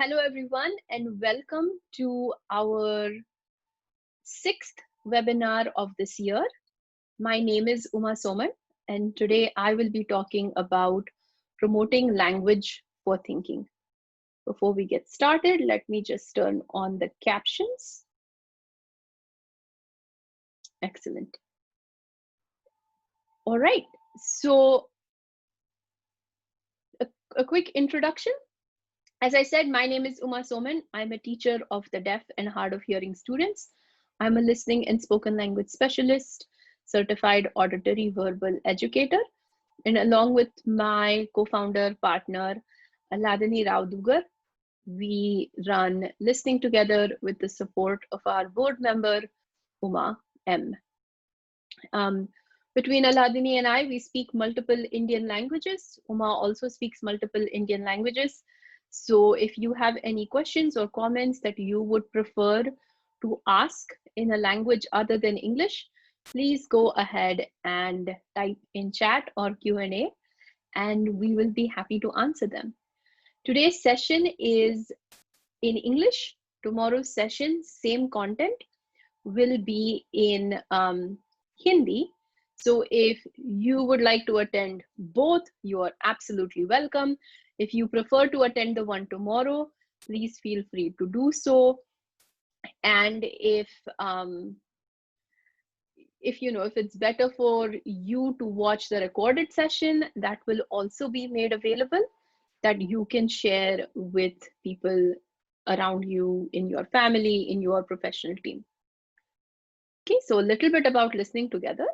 Hello, everyone, and welcome to our sixth webinar of this year. My name is Uma Soman, and today I will be talking about promoting language for thinking. Before we get started, let me just turn on the captions. Excellent. All right, so a quick introduction. As I said, my name is Uma Soman. I'm a teacher of the deaf and hard of hearing students. I'm a listening and spoken language specialist, certified auditory verbal educator, and along with my co-founder partner, Ladini Raudugar, we run Listening Together with the support of our board member, Uma M. Between Aladini and I, we speak multiple Indian languages. Uma also speaks multiple Indian languages. So if you have any questions or comments that you would prefer to ask in a language other than English, please go ahead and type in chat or Q&A, and we will be happy to answer them. Today's session is in English. Tomorrow's session, same content, will be in Hindi. So if you would like to attend both, you are absolutely welcome. If you prefer to attend the one tomorrow, please feel free to do so. And if it's better for you to watch the recorded session, that will also be made available, that you can share with people around you, in your family, in your professional team. Okay, so a little bit about Listening Together.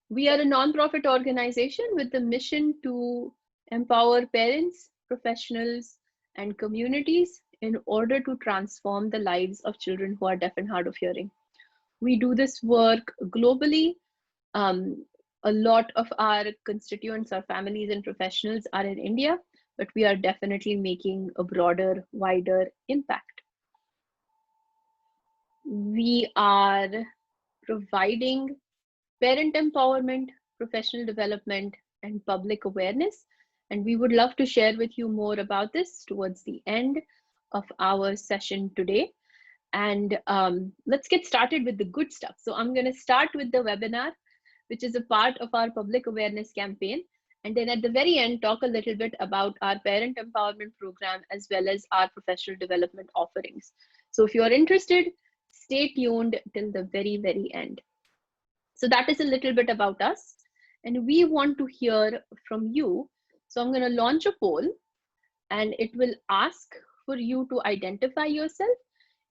We are a nonprofit organization with the mission to empower parents, professionals, and communities in order to transform the lives of children who are deaf and hard of hearing. We do this work globally. A lot of our constituents, our families and professionals are in India, but we are definitely making a broader, wider impact. We are providing parent empowerment, professional development, and public awareness. And we would love to share with you more about this towards the end of our session today. And let's get started with the good stuff. So I'm going to start with the webinar, which is a part of our public awareness campaign. And then at the very end, talk a little bit about our parent empowerment program, as well as our professional development offerings. So if you're interested, stay tuned till the very, very end. So that is a little bit about us, and we want to hear from you. So I'm going to launch a poll, and it will ask for you to identify yourself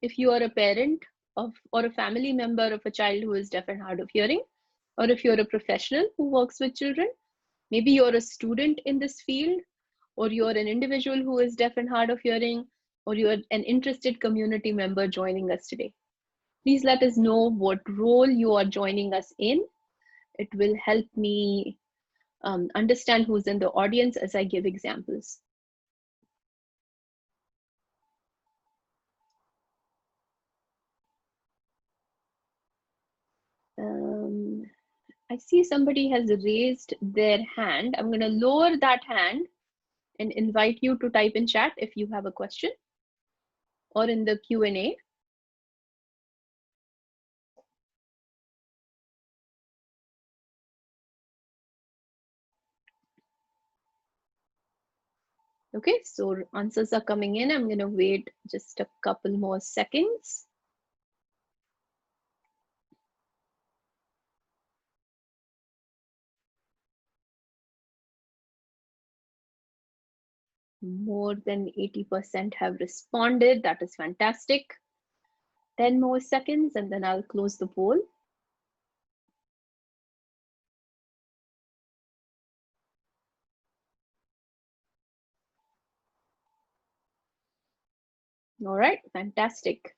if you are a parent of or a family member of a child who is deaf and hard of hearing, or if you're a professional who works with children. Maybe you're a student in this field, or you're an individual who is deaf and hard of hearing, or you're an interested community member joining us today. Please let us know what role you are joining us in. It will help me understand who's in the audience as I give examples. I see somebody has raised their hand. I'm going to lower that hand and invite you to type in chat if you have a question, or in the Q&A. Okay, so answers are coming in. I'm going to wait just a couple more seconds. More than 80% have responded. That is fantastic. 10 more seconds, and then I'll close the poll. All right, fantastic.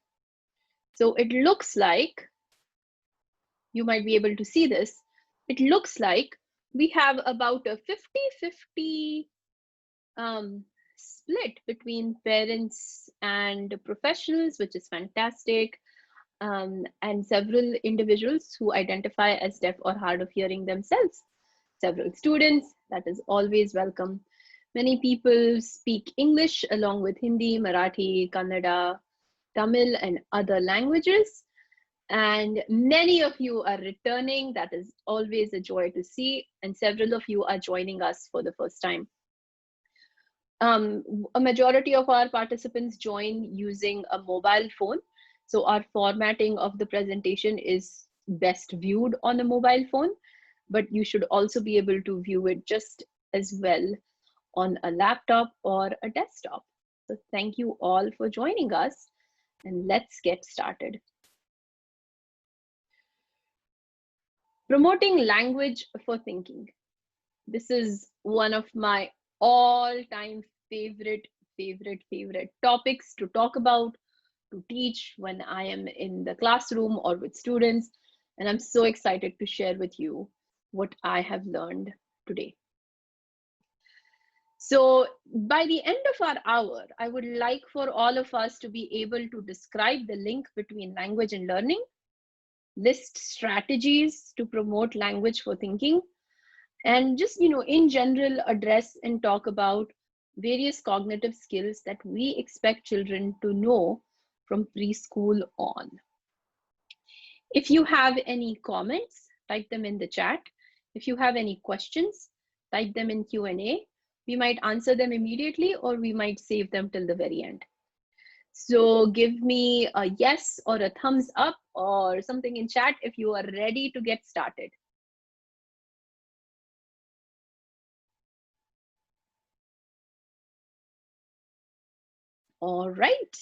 So it looks like, you might be able to see this, it looks like we have about a 50-50 split between parents and professionals, which is fantastic, and several individuals who identify as deaf or hard of hearing themselves. Several students, that is always welcome. Many people speak English along with Hindi, Marathi, Kannada, Tamil, and other languages. And many of you are returning. That is always a joy to see. And several of you are joining us for the first time. A majority of our participants join using a mobile phone. So our formatting of the presentation is best viewed on a mobile phone, but you should also be able to view it just as well on a laptop or a desktop. So thank you all for joining us, and let's get started. Promoting language for thinking. This is one of my all-time favorite topics to talk about, to teach when I am in the classroom or with students. And I'm so excited to share with you what I have learned today. So by the end of our hour, I would like for all of us to be able to describe the link between language and learning, list strategies to promote language for thinking, and just, in general, address and talk about various cognitive skills that we expect children to know from preschool on. If you have any comments, type them in the chat. If you have any questions, type them in Q&A. We might answer them immediately, or we might save them till the very end. So give me a yes or a thumbs up or something in chat if you are ready to get started. All right.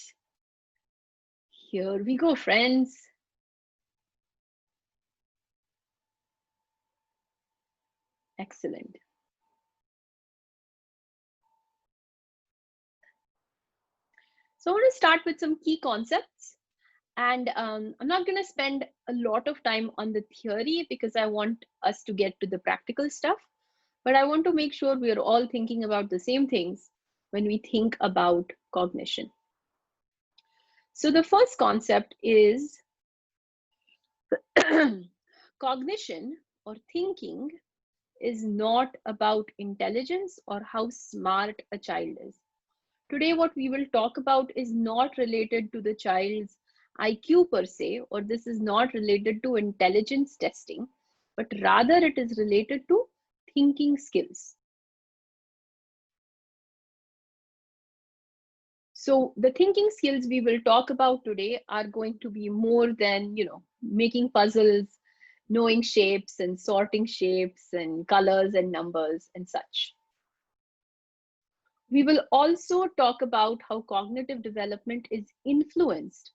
Here we go, friends. Excellent. So I want to start with some key concepts. And I'm not going to spend a lot of time on the theory because I want us to get to the practical stuff. But I want to make sure we are all thinking about the same things when we think about cognition. So the first concept is cognition or thinking is not about intelligence or how smart a child is. Today, what we will talk about is not related to the child's IQ per se, or this is not related to intelligence testing, but rather it is related to thinking skills. So the thinking skills we will talk about today are going to be more than, making puzzles, knowing shapes and sorting shapes and colors and numbers and such. We will also talk about how cognitive development is influenced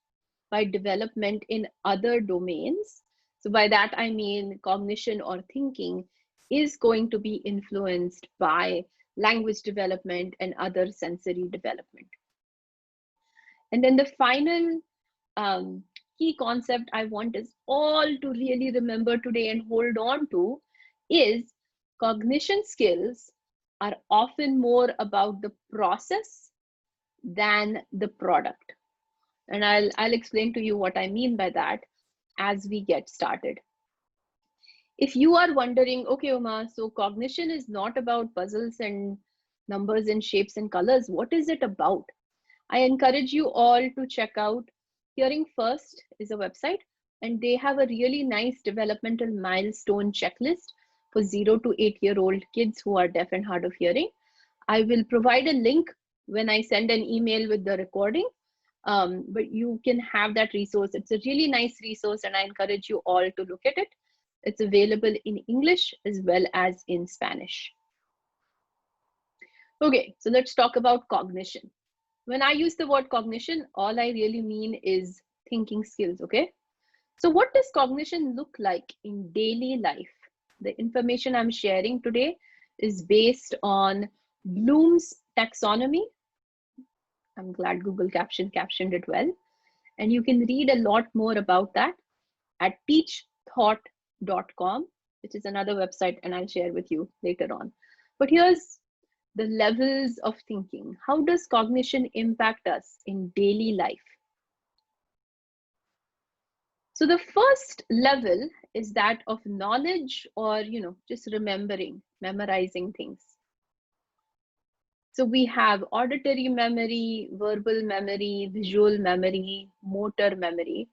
by development in other domains. So by that, I mean cognition or thinking is going to be influenced by language development and other sensory development. And then the final key concept I want us all to really remember today and hold on to is cognition skills are often more about the process than the product. And I'll explain to you what I mean by that as we get started. If you are wondering, okay, Uma, so cognition is not about puzzles and numbers and shapes and colors. What is it about? I encourage you all to check out Hearing First is a website, and they have a really nice developmental milestone checklist for 0 to 8-year-old kids who are deaf and hard of hearing. I will provide a link when I send an email with the recording, but you can have that resource. It's a really nice resource, and I encourage you all to look at it. It's available in English as well as in Spanish. Okay, so let's talk about cognition. When I use the word cognition, all I really mean is thinking skills, okay? So what does cognition look like in daily life? The information I'm sharing today is based on Bloom's taxonomy. I'm glad Google captioned it well. And you can read a lot more about that at teachthought.com, which is another website, and I'll share with you later on. But here's the levels of thinking. How does cognition impact us in daily life? So the first level is that of knowledge, or just remembering, memorizing things. So we have auditory memory, verbal memory, visual memory, motor memory.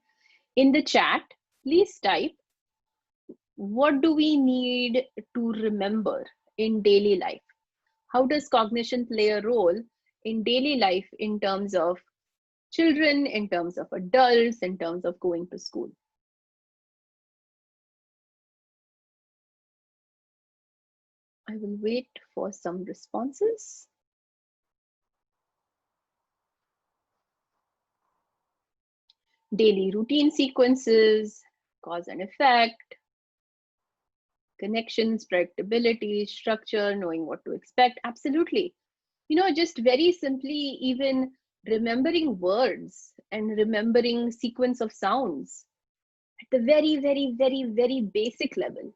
In the chat, please type, what do we need to remember in daily life? How does cognition play a role in daily life in terms of children, in terms of adults, in terms of going to school? I will wait for some responses. Daily routine sequences, cause and effect, connections, predictability, structure, knowing what to expect. Absolutely. You know, just very simply, even remembering words and remembering sequence of sounds at the very, very, very, very basic level.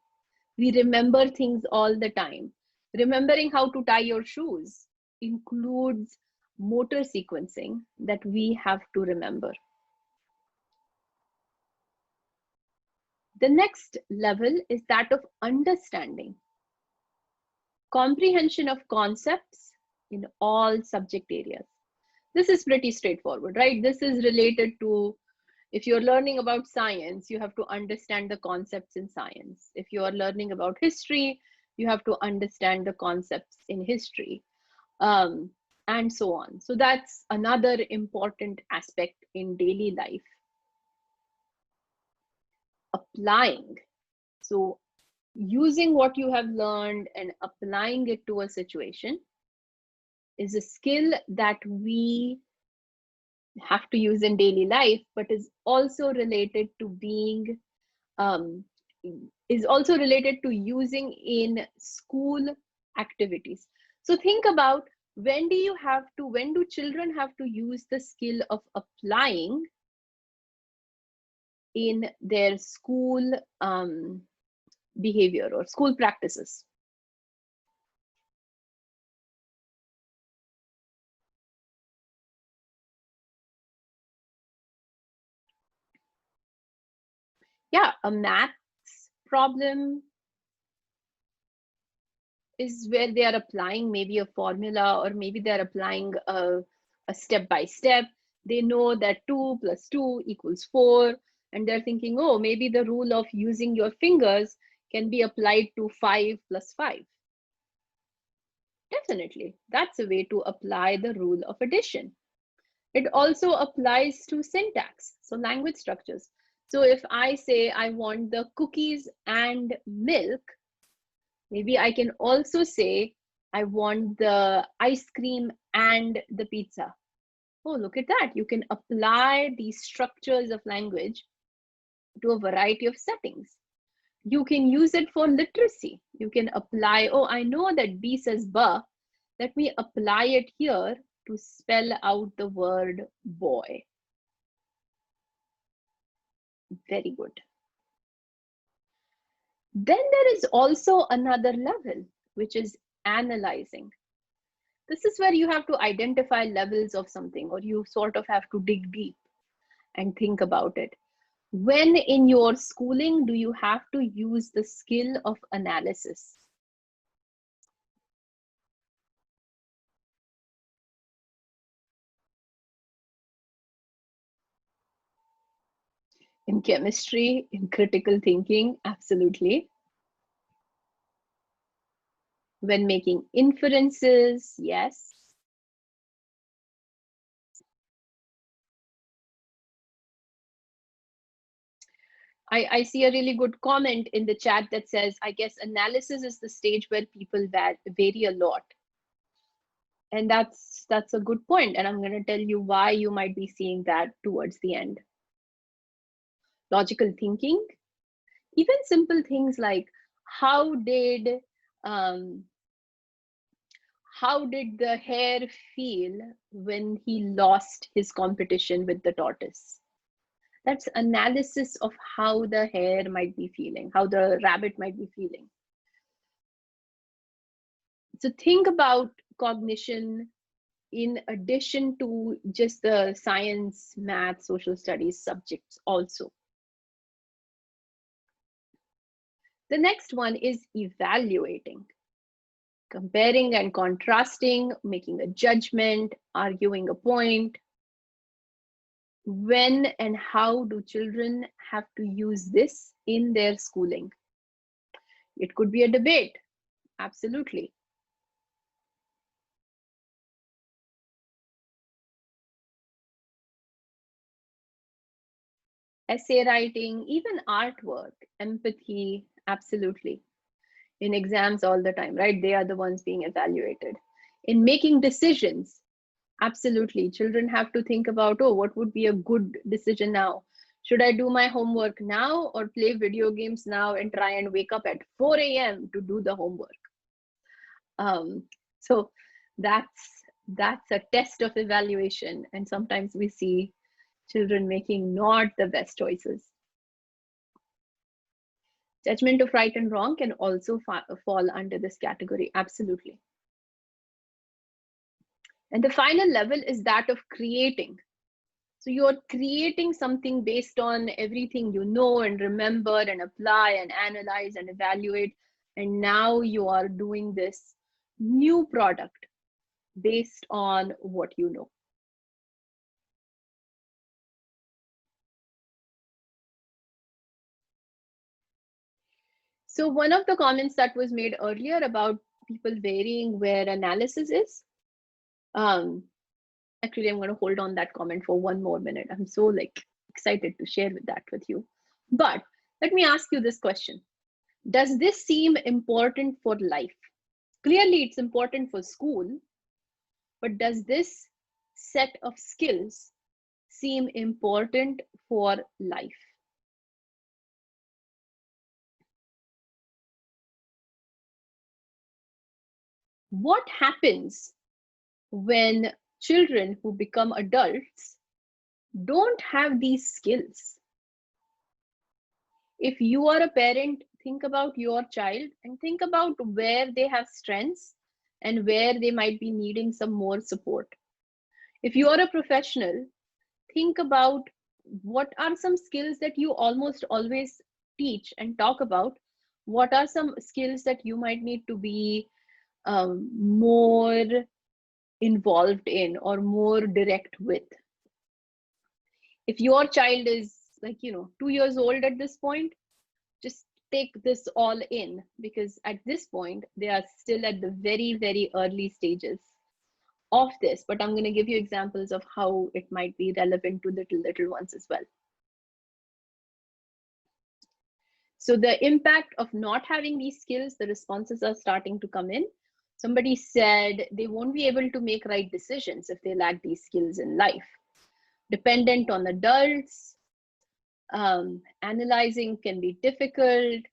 We remember things all the time. Remembering how to tie your shoes includes motor sequencing that we have to remember. The next level is that of understanding. Comprehension of concepts in all subject areas. This is pretty straightforward, right? This is related to, if you're learning about science, you have to understand the concepts in science. If you are learning about history, you have to understand the concepts in history, and so on. So that's another important aspect in daily life. Applying. So using what you have learned and applying it to a situation is a skill that we have to use in daily life, but is also related to being is also related to using in school activities. So think about, when do children have to use the skill of applying in their school behavior or school practices? Yeah, a maths problem is where they are applying maybe a formula, or maybe they're applying a step by step. They know that 2 plus 2 equals 4, and they're thinking, oh, maybe the rule of using your fingers can be applied to 5 plus 5. Definitely, that's a way to apply the rule of addition. It also applies to syntax, so language structures. So if I say I want the cookies and milk, maybe I can also say I want the ice cream and the pizza. Oh, look at that. You can apply these structures of language to a variety of settings. You can use it for literacy. You can apply, oh, I know that B says ba. Let me apply it here to spell out the word boy. Very good. Then there is also another level, which is analyzing. This is where you have to identify levels of something, or you sort of have to dig deep and think about it. When in your schooling do you have to use the skill of analysis? In chemistry, in critical thinking, absolutely. When making inferences, yes. I see a really good comment in the chat that says, I guess analysis is the stage where people vary a lot. And that's a good point. And I'm going to tell you why you might be seeing that towards the end. Logical thinking, even simple things like how did the hare feel when he lost his competition with the tortoise? That's analysis of how the hare might be feeling, how the rabbit might be feeling. So think about cognition in addition to just the science, math, social studies subjects also. The next one is evaluating. Comparing and contrasting, making a judgment, arguing a point. When and how do children have to use this in their schooling? It could be a debate, absolutely. Essay writing, even artwork, empathy, absolutely. In exams all the time, right? They are the ones being evaluated. In making decisions, absolutely. Children have to think about, oh, what would be a good decision now? Should I do my homework now or play video games now and try and wake up at 4 a.m. to do the homework? So that's a test of evaluation. And sometimes we see children making not the best choices. Judgment of right and wrong can also fall under this category, absolutely. And the final level is that of creating. So you're creating something based on everything you know and remember and apply and analyze and evaluate. And now you are doing this new product based on what you know. So one of the comments that was made earlier about people varying where analysis is, actually, I'm going to hold on that comment for one more minute. I'm so excited to share that with you. But let me ask you this question. Does this seem important for life? Clearly, it's important for school, but does this set of skills seem important for life? What happens when children who become adults don't have these skills? If you are a parent, think about your child and think about where they have strengths and where they might be needing some more support. If you are a professional, think about what are some skills that you almost always teach and talk about. What are some skills that you might need to be more involved in or more direct with? If your child is 2 years old at this point, just take this all in, because at this point they are still at the very, very early stages of this. But I'm going to give you examples of how it might be relevant to little ones as well. So the impact of not having these skills, the responses are starting to come in. Somebody said they won't be able to make right decisions if they lack these skills in life. Dependent on adults, analyzing can be difficult,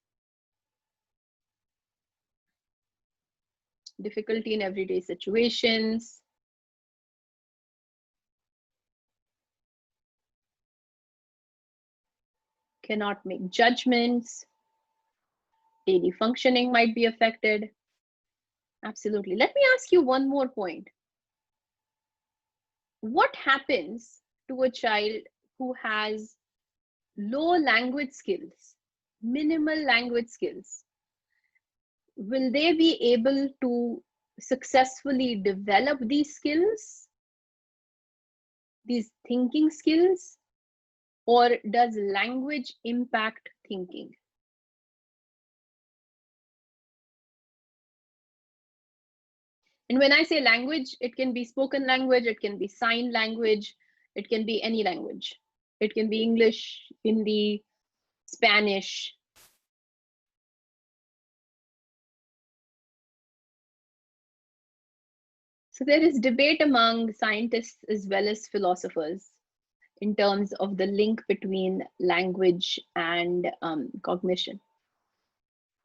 difficulty in everyday situations, cannot make judgments, daily functioning might be affected. Absolutely. Let me ask you one more point. What happens to a child who has low language skills, minimal language skills? Will they be able to successfully develop these skills, these thinking skills, or does language impact thinking? And when I say language, it can be spoken language, it can be sign language, it can be any language. It can be English, Hindi, Spanish. So there is debate among scientists as well as philosophers in terms of the link between language and cognition.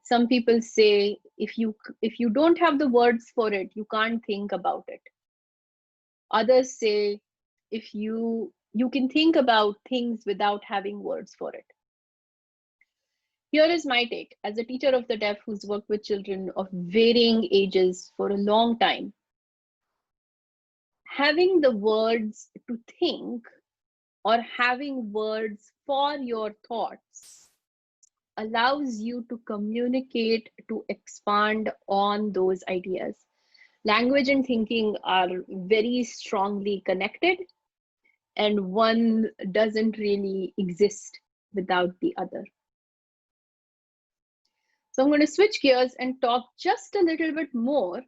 Some people say if you don't have the words for it, you can't think about it. Others say if you can think about things without having words for it. Here is my take as a teacher of the deaf who's worked with children of varying ages for a long time. Having the words to think or having words for your thoughts allows you to communicate, to expand on those ideas. Language and thinking are very strongly connected, and one doesn't really exist without the other. So I'm going to switch gears and talk just a little bit more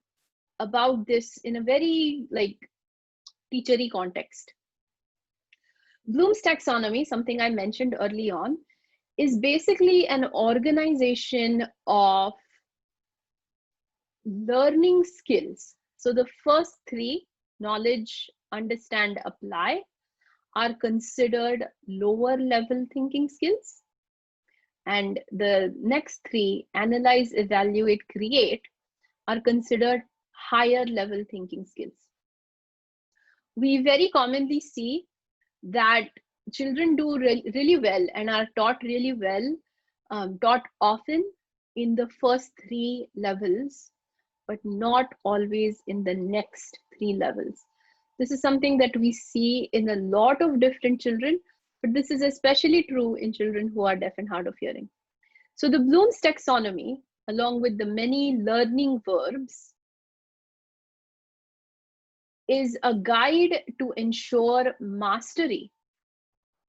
about this in a very teachery context. Bloom's taxonomy, something I mentioned early on, is basically an organization of learning skills. So the first three, knowledge, understand, apply, are considered lower level thinking skills. And the next three, analyze, evaluate, create, are considered higher level thinking skills. We very commonly see that children do really well and are taught really well, taught often in the first three levels, but not always in the next three levels. This is something that we see in a lot of different children, but this is especially true in children who are deaf and hard of hearing. So the Bloom's taxonomy, along with the many learning verbs, is a guide to ensure mastery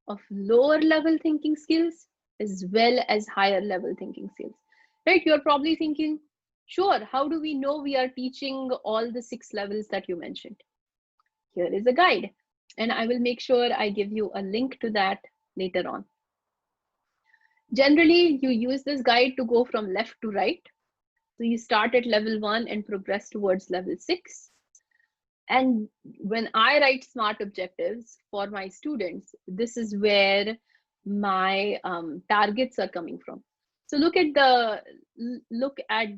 of lower level thinking skills as well as higher level thinking skills. Right? You're probably thinking, sure, how do we know we are teaching all the 6 levels that you mentioned? Here is a guide, and I will make sure I give you a link to that later on. Generally, you use this guide to go from left to right. So you start at level 1 and progress towards level 6. And when I write SMART objectives for my students, this is where my targets are coming from. So look at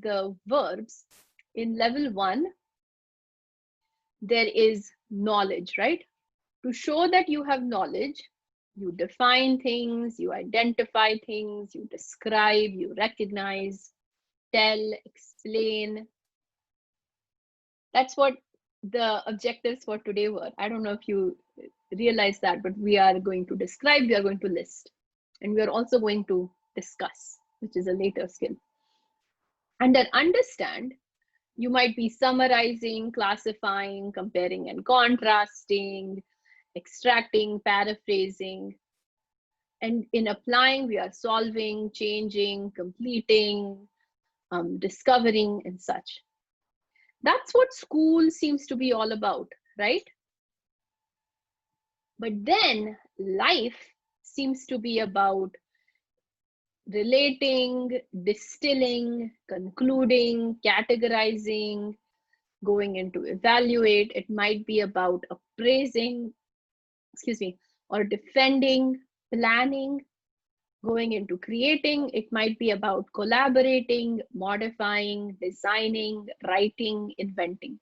the verbs. In level 1, there is knowledge, right? To show that you have knowledge, you define things, you identify things, you describe, you recognize, tell, explain. That's what the objectives for today were. I don't know if you realize that, but we are going to describe, we are going to list, and we are also going to discuss, which is a later skill. Under understand, you might be summarizing, classifying, comparing and contrasting, extracting, paraphrasing. And in applying, we are solving, changing, completing, discovering, and such. That's what school seems to be all about, right? But then life seems to be about relating, distilling, concluding, categorizing, going into evaluate. It might be about appraising, or defending, planning, going into creating. It might be about collaborating, modifying, designing, writing, inventing.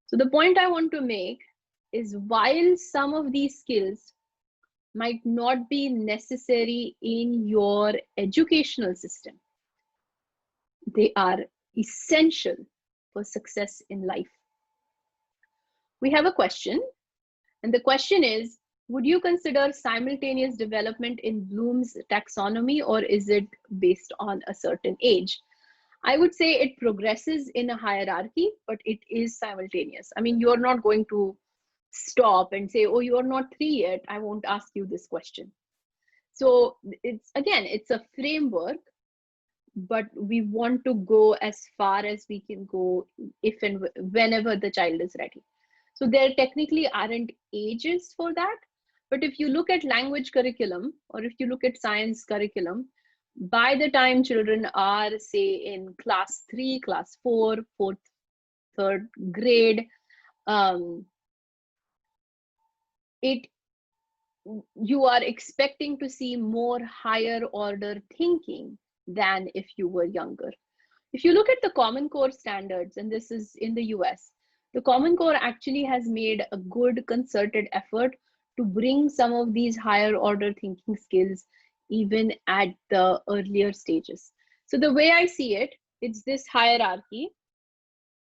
So the point I want to make is, while some of these skills might not be necessary in your educational system, they are essential for success in life. We have a question, and the question is, would you consider simultaneous development in Bloom's taxonomy, or is it based on a certain age? I would say it progresses in a hierarchy, but it is simultaneous. I mean, you're not going to stop and say, oh, you're not 3 yet, I won't ask you this question. So it's, again, it's a framework, but we want to go as far as we can go if and whenever the child is ready. So there technically aren't ages for that. But if you look at language curriculum, or if you look at science curriculum, by the time children are, say, in class 3, class 4, 4th, 3rd grade, you are expecting to see more higher order thinking than if you were younger. If you look at the Common Core standards, and this is in the US, the Common Core actually has made a good concerted effort to bring some of these higher order thinking skills even at the earlier stages. So the way I see it, it's this hierarchy,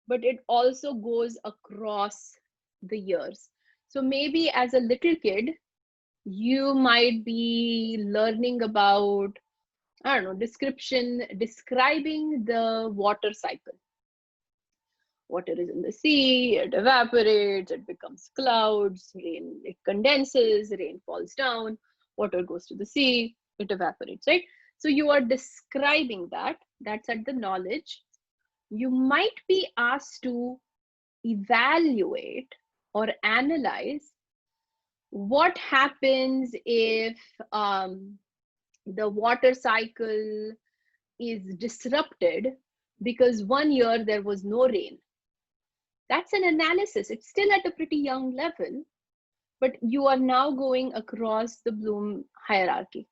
but it also goes across the years. So maybe as a little kid, you might be learning about I don't know, describing the water cycle. Water is in the sea, it evaporates, it becomes clouds, rain, it condenses, rain falls down, water goes to the sea, it evaporates, right? So you are describing that, that's at the knowledge. You might be asked to evaluate or analyze what happens if the water cycle is disrupted because one year there was no rain. That's an analysis. It's still at a pretty young level, but you are now going across the Bloom hierarchy.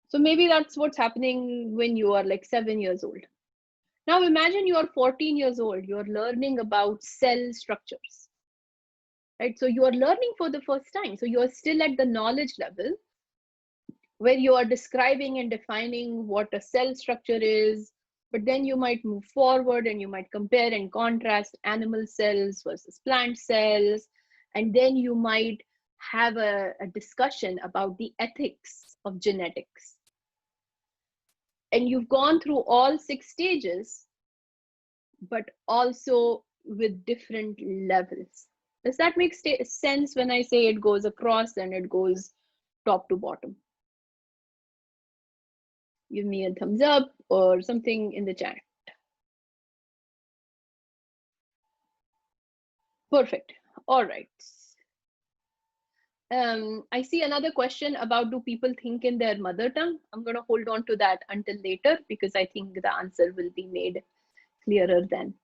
So maybe that's what's happening when you are like 7 years old. Now imagine you are 14 years old, you're learning about cell structures, right? So you are learning for the first time. So you're still at the knowledge level where you are describing and defining what a cell structure is, but then you might move forward and you might compare and contrast animal cells versus plant cells. And then you might have a discussion about the ethics of genetics. And you've gone through all 6 stages, but also with different levels. Does that make sense when I say it goes across and it goes top to bottom? Give me a thumbs up or something in the chat. Perfect. All right. I see another question about, do people think in their mother tongue? I'm going to hold on to that until later because I think the answer will be made clearer then.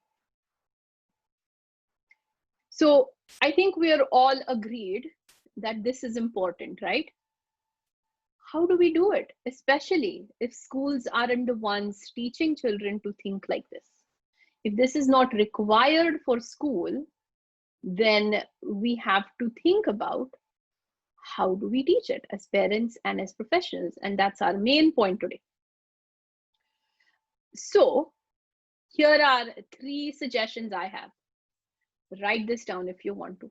So I think we are all agreed that this is important, right? How do we do it? Especially if schools aren't the ones teaching children to think like this. If this is not required for school, then we have to think about how do we teach it as parents and as professionals, and that's our main point today. So here are 3 suggestions I have. Write this down if you want to.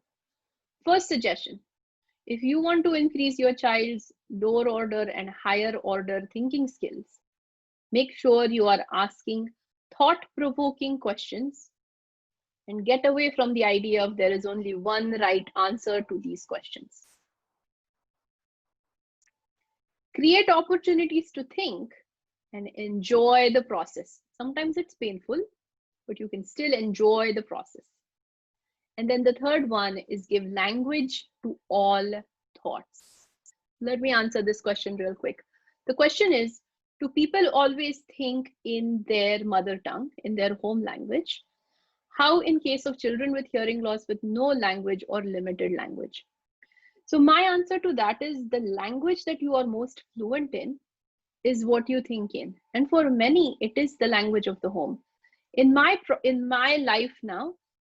First suggestion, if you want to increase your child's lower order and higher order thinking skills, make sure you are asking thought-provoking questions and get away from the idea of there is only one right answer to these questions. Create opportunities to think and enjoy the process. Sometimes it's painful, but you can still enjoy the process. And then the third one is give language to all thoughts. Let me answer this question real quick. The question is, do people always think in their mother tongue, in their home language? How in case of children with hearing loss with no language or limited language? So my answer to that is the language that you are most fluent in is what you think in. And for many, it is the language of the home. In my life now,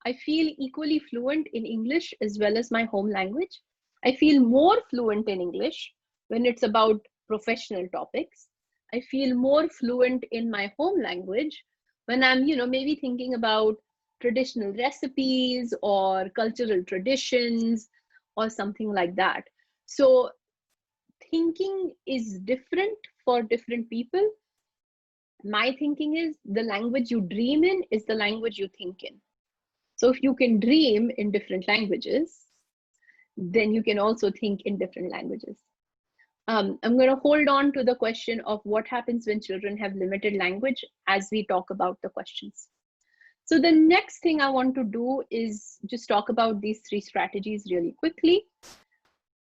I feel equally fluent in English as well as my home language. I feel more fluent in English when it's about professional topics. I feel more fluent in my home language when I'm, maybe thinking about traditional recipes or cultural traditions or something like that. So thinking is different for different people. My thinking is the language you dream in is the language you think in. So if you can dream in different languages, then you can also think in different languages. I'm going to hold on to the question of what happens when children have limited language as we talk about the questions. So the next thing I want to do is just talk about these 3 strategies really quickly.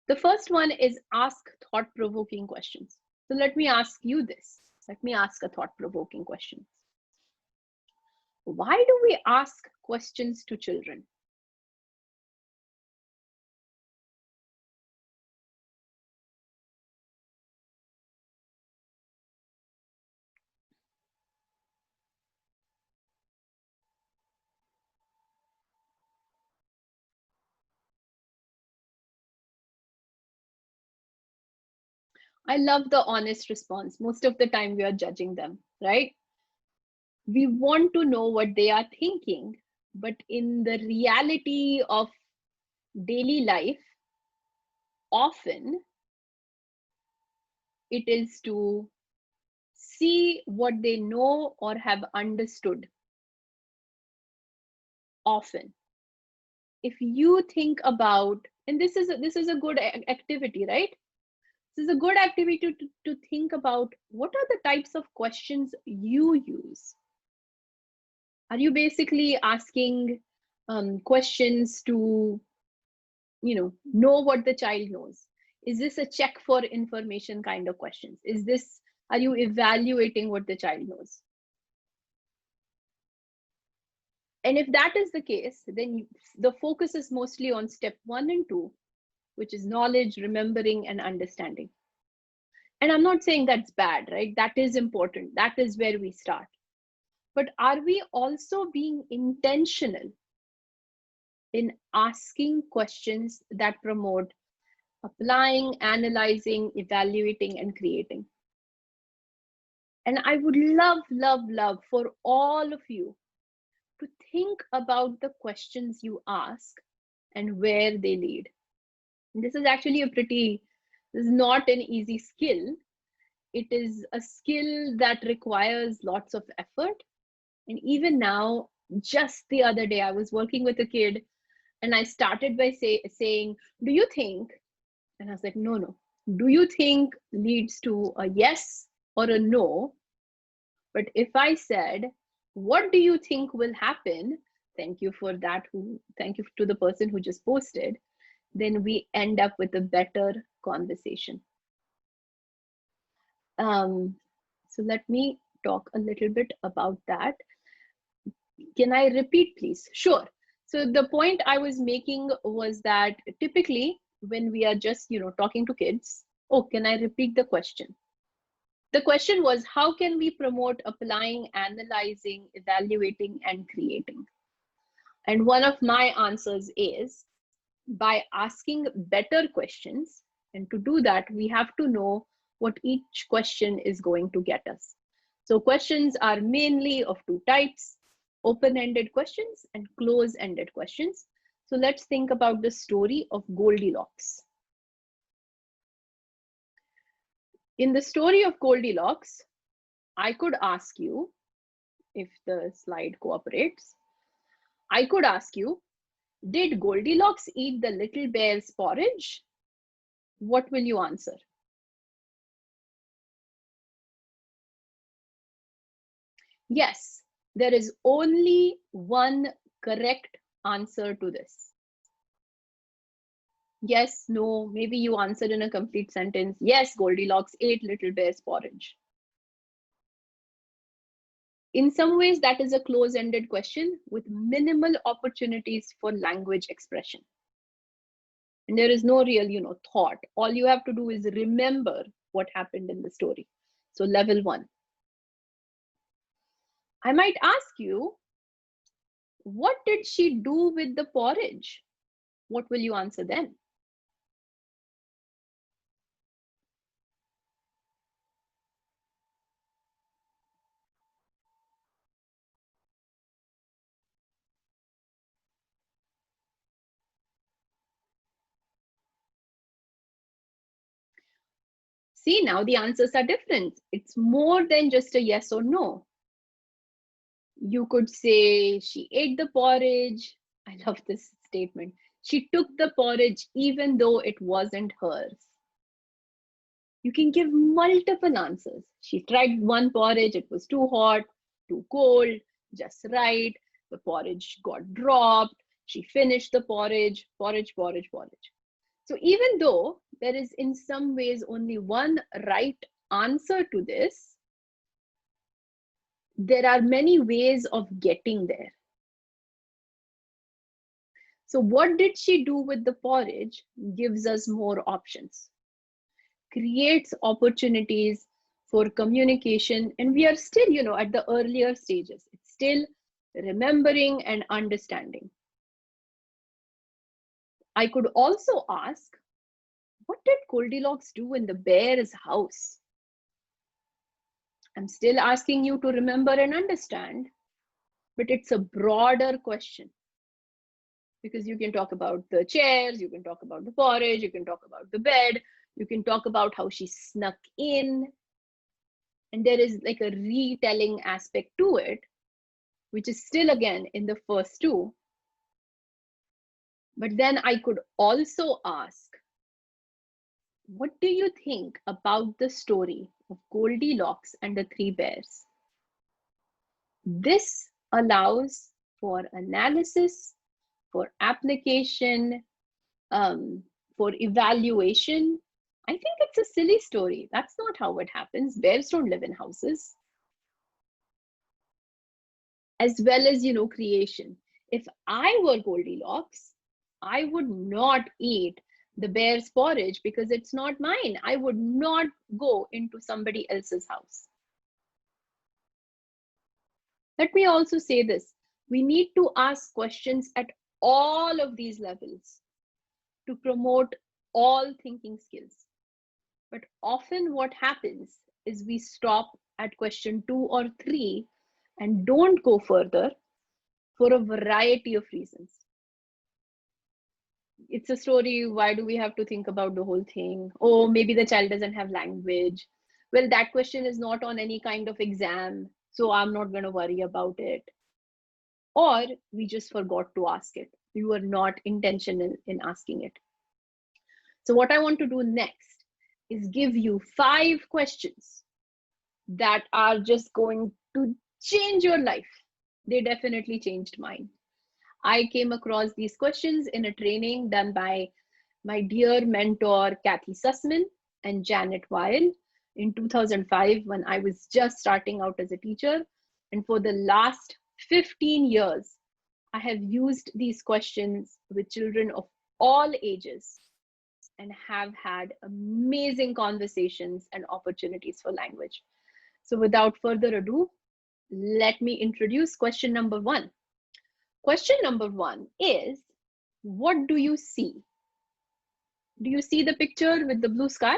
The first one is ask thought-provoking questions. So let me ask you this. Let me ask a thought-provoking question. Why do we ask questions to children? I love the honest response. Most of the time we are judging them, right? We want to know what they are thinking, but in the reality of daily life, often It is to see what they know or have understood often. If you think about, and this is a good activity, right? This is a good activity to think about what are the types of questions you use. Are you basically asking questions to, know what the child knows? Is this a check for information kind of questions? Are you evaluating what the child knows? And if that is the case, then the focus is mostly on step 1 and 2, which is knowledge, remembering, and understanding. And I'm not saying that's bad, right? That is important. That is where we start. But are we also being intentional in asking questions that promote applying, analyzing, evaluating, and creating? And I would love for all of you to think about the questions you ask and where they lead. And this is actually this is not an easy skill. It is a skill that requires lots of effort. And even now, just the other day, I was working with a kid and I started by saying, do you think? And I was like, no. Do you think leads to a yes or a no? But if I said, what do you think will happen? Thank you for that. Thank you to the person who just posted. Then we end up with a better conversation. So let me talk a little bit about that. Can I repeat, please? Sure. So the point I was making was that typically when we are just, talking to kids, oh, can I repeat the question? The question was, how can we promote applying, analyzing, evaluating, and creating? And one of my answers is by asking better questions. And to do that, we have to know what each question is going to get us. So questions are mainly of two types: open-ended questions and close-ended questions. So let's think about the story of Goldilocks. In the story of Goldilocks, I could ask you, if the slide cooperates, I could ask you, did Goldilocks eat the little bear's porridge? What will you answer? Yes, there is only one correct answer to this. Yes, no, maybe you answered in a complete sentence. Yes, Goldilocks ate little bear's porridge. In some ways, that is a close-ended question with minimal opportunities for language expression. And there is no real, thought. All you have to do is remember what happened in the story. So level 1. I might ask you, what did she do with the porridge? What will you answer then? See, now the answers are different. It's more than just a yes or no. You could say she ate the porridge. I love this statement. She took the porridge even though it wasn't hers. You can give multiple answers. She tried one porridge, it was too hot, too cold, just right. The porridge got dropped. She finished the porridge. So even though there is in some ways only one right answer to this, there are many ways of getting there. So what did she do with the porridge gives us more options, creates opportunities for communication, and we are still, at the earlier stages. It's still remembering and understanding. I could also ask, what did Goldilocks do in the bear's house? I'm still asking you to remember and understand, but it's a broader question. Because you can talk about the chairs, you can talk about the porridge, you can talk about the bed, You can talk about how she snuck in, and there is like a retelling aspect to it, which is still again in the first two. But then I could also ask, what do you think about the story of Goldilocks and the Three Bears? This allows for analysis, for application, for evaluation. I think it's a silly story. That's not how it happens. Bears don't live in houses. As well as, creation. If I were Goldilocks, I would not eat the bear's porridge because it's not mine. I would not go into somebody else's house. Let me also say this. We need to ask questions at all of these levels to promote all thinking skills. But often what happens is we stop at question 2 or 3 and don't go further for a variety of reasons. It's a story. Why do we have to think about the whole thing? Oh, maybe the child doesn't have language. Well, that question is not on any kind of exam, so I'm not going to worry about it. Or we just forgot to ask it. We were not intentional in asking it. So what I want to do next is give you 5 questions that are just going to change your life. They definitely changed mine. I came across these questions in a training done by my dear mentor, Kathy Sussman and Janet Weil in 2005 when I was just starting out as a teacher. And for the last 15 years, I have used these questions with children of all ages and have had amazing conversations and opportunities for language. So without further ado, let me introduce question number 1. Question number 1 is, what do you see? Do you see the picture with the blue sky?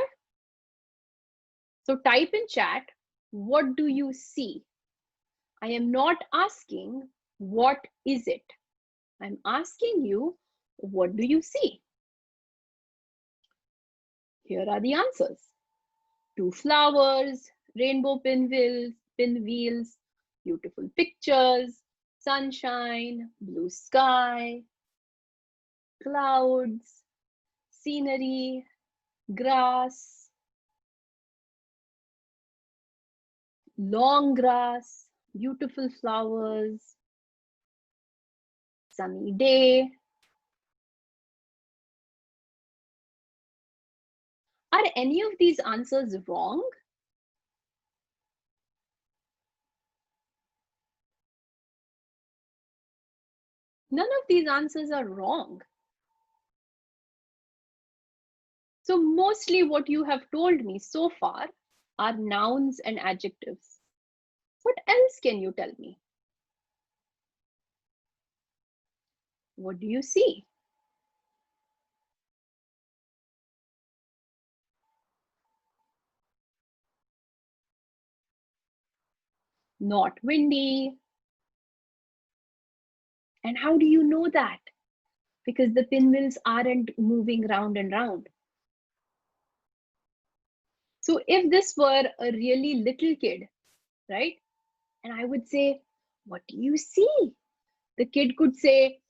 So type in chat, what do you see? I am not asking, what is it? I'm asking you, what do you see? Here are the answers. 2 flowers, rainbow pinwheels, beautiful pictures, sunshine, blue sky, clouds, scenery, grass, long grass, beautiful flowers, sunny day. Are any of these answers wrong? None of these answers are wrong. So mostly what you have told me so far are nouns and adjectives. What else can you tell me? What do you see? Not windy. And how do you know that? Because the pinwheels aren't moving round and round. So if this were a really little kid, right? And I would say, what do you see? The kid could say,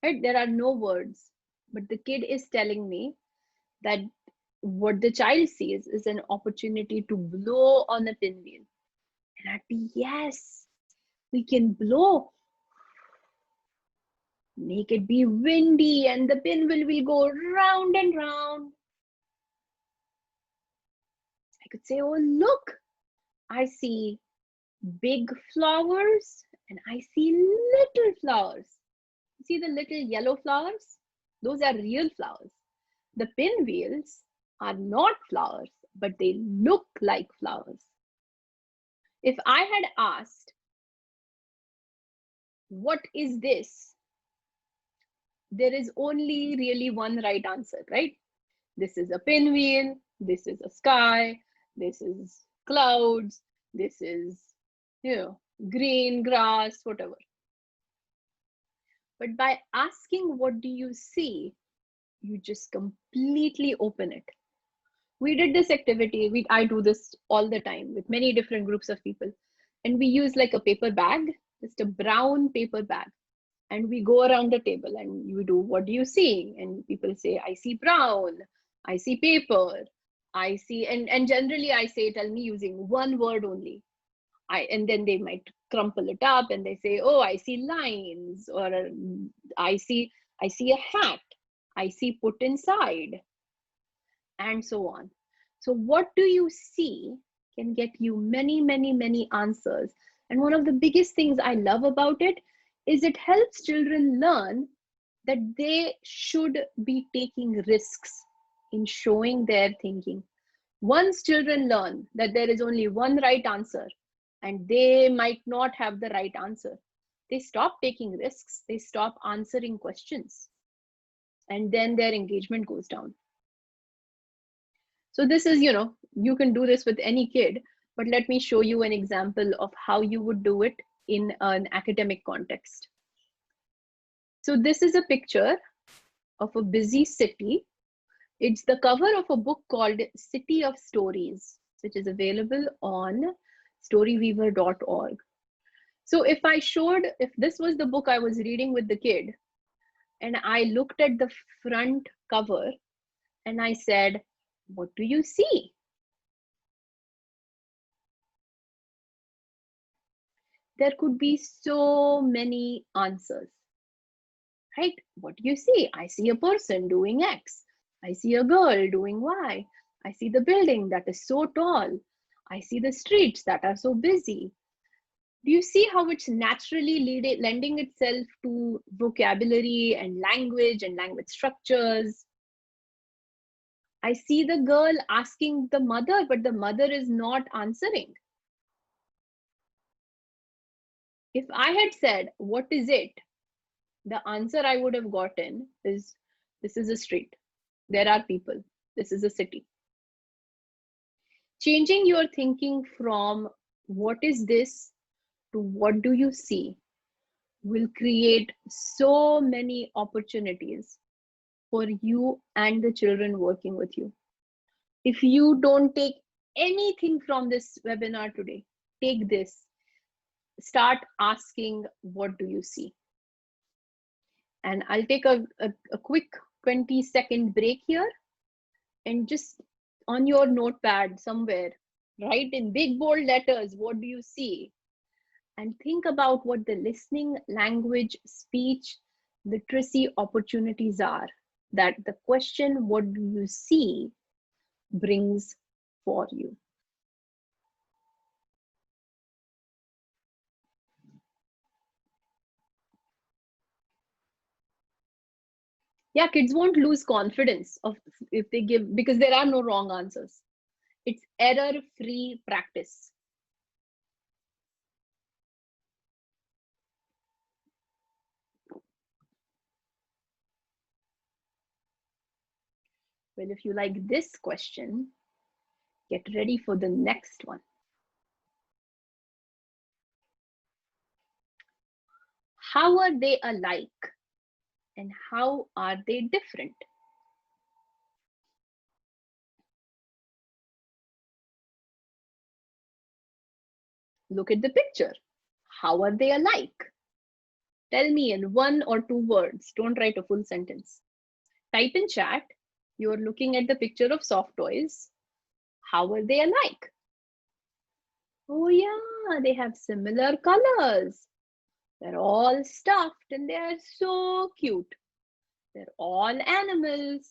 right? There are no words, but the kid is telling me that what the child sees is an opportunity to blow on a pinwheel. And I'd be, yes, we can blow. Make it be windy and the pinwheel will go round and round. I could say, oh, look, I see big flowers and I see little flowers. See the little yellow flowers? Those are real flowers. The pinwheels are not flowers, but they look like flowers. If I had asked, what is this? There is only really one right answer, right? This is a pinwheel, this is a sky, this is clouds, this is, green grass, whatever. But by asking, what do you see? You just completely open it. We did this activity. I do this all the time with many different groups of people. And we use like a paper bag, just a brown paper bag. And we go around the table and you do, what do you see? And people say, I see brown, I see paper, I see, and generally I say, tell me using one word only. And then they might crumple it up and they say, oh, I see lines, or I see a hat, I see put inside, and so on. So what do you see can get you many, many, many answers. And one of the biggest things I love about it is it helps children learn that they should be taking risks in showing their thinking. Once children learn that there is only one right answer and they might not have the right answer, they stop taking risks, they stop answering questions, and then their engagement goes down. So this is, you can do this with any kid, but let me show you an example of how you would do it in an academic context. So this is a picture of a busy city. It's the cover of a book called City of Stories, which is available on storyweaver.org. So if this was the book I was reading with the kid, and I looked at the front cover and I said, what do you see? There could be so many answers, right? What do you see? I see a person doing X. I see a girl doing Y. I see the building that is so tall. I see the streets that are so busy. Do you see how it's naturally lending itself to vocabulary and language structures? I see the girl asking the mother, but the mother is not answering. If I had said, what is it? The answer I would have gotten is, this is a street. There are people. This is a city. Changing your thinking from what is this to what do you see will create so many opportunities for you and the children working with you. If you don't take anything from this webinar today, take this. Start asking, what do you see? And I'll take a quick 20-second break here, and just on your notepad somewhere, write in big bold letters, what do you see? And think about what the listening, language, speech, literacy opportunities are that the question, what do you see, brings for you. Yeah, kids won't lose confidence if they give, because there are no wrong answers. It's error-free practice. Well, if you like this question, get ready for the next one. How are they alike and how are they different? Look at the picture. How are they alike? Tell me in 1 or 2 words. Don't write a full sentence. Type in chat. You're looking at the picture of soft toys. How are they alike? Oh yeah, they have similar colors. They're all stuffed and they are so cute. They're all animals.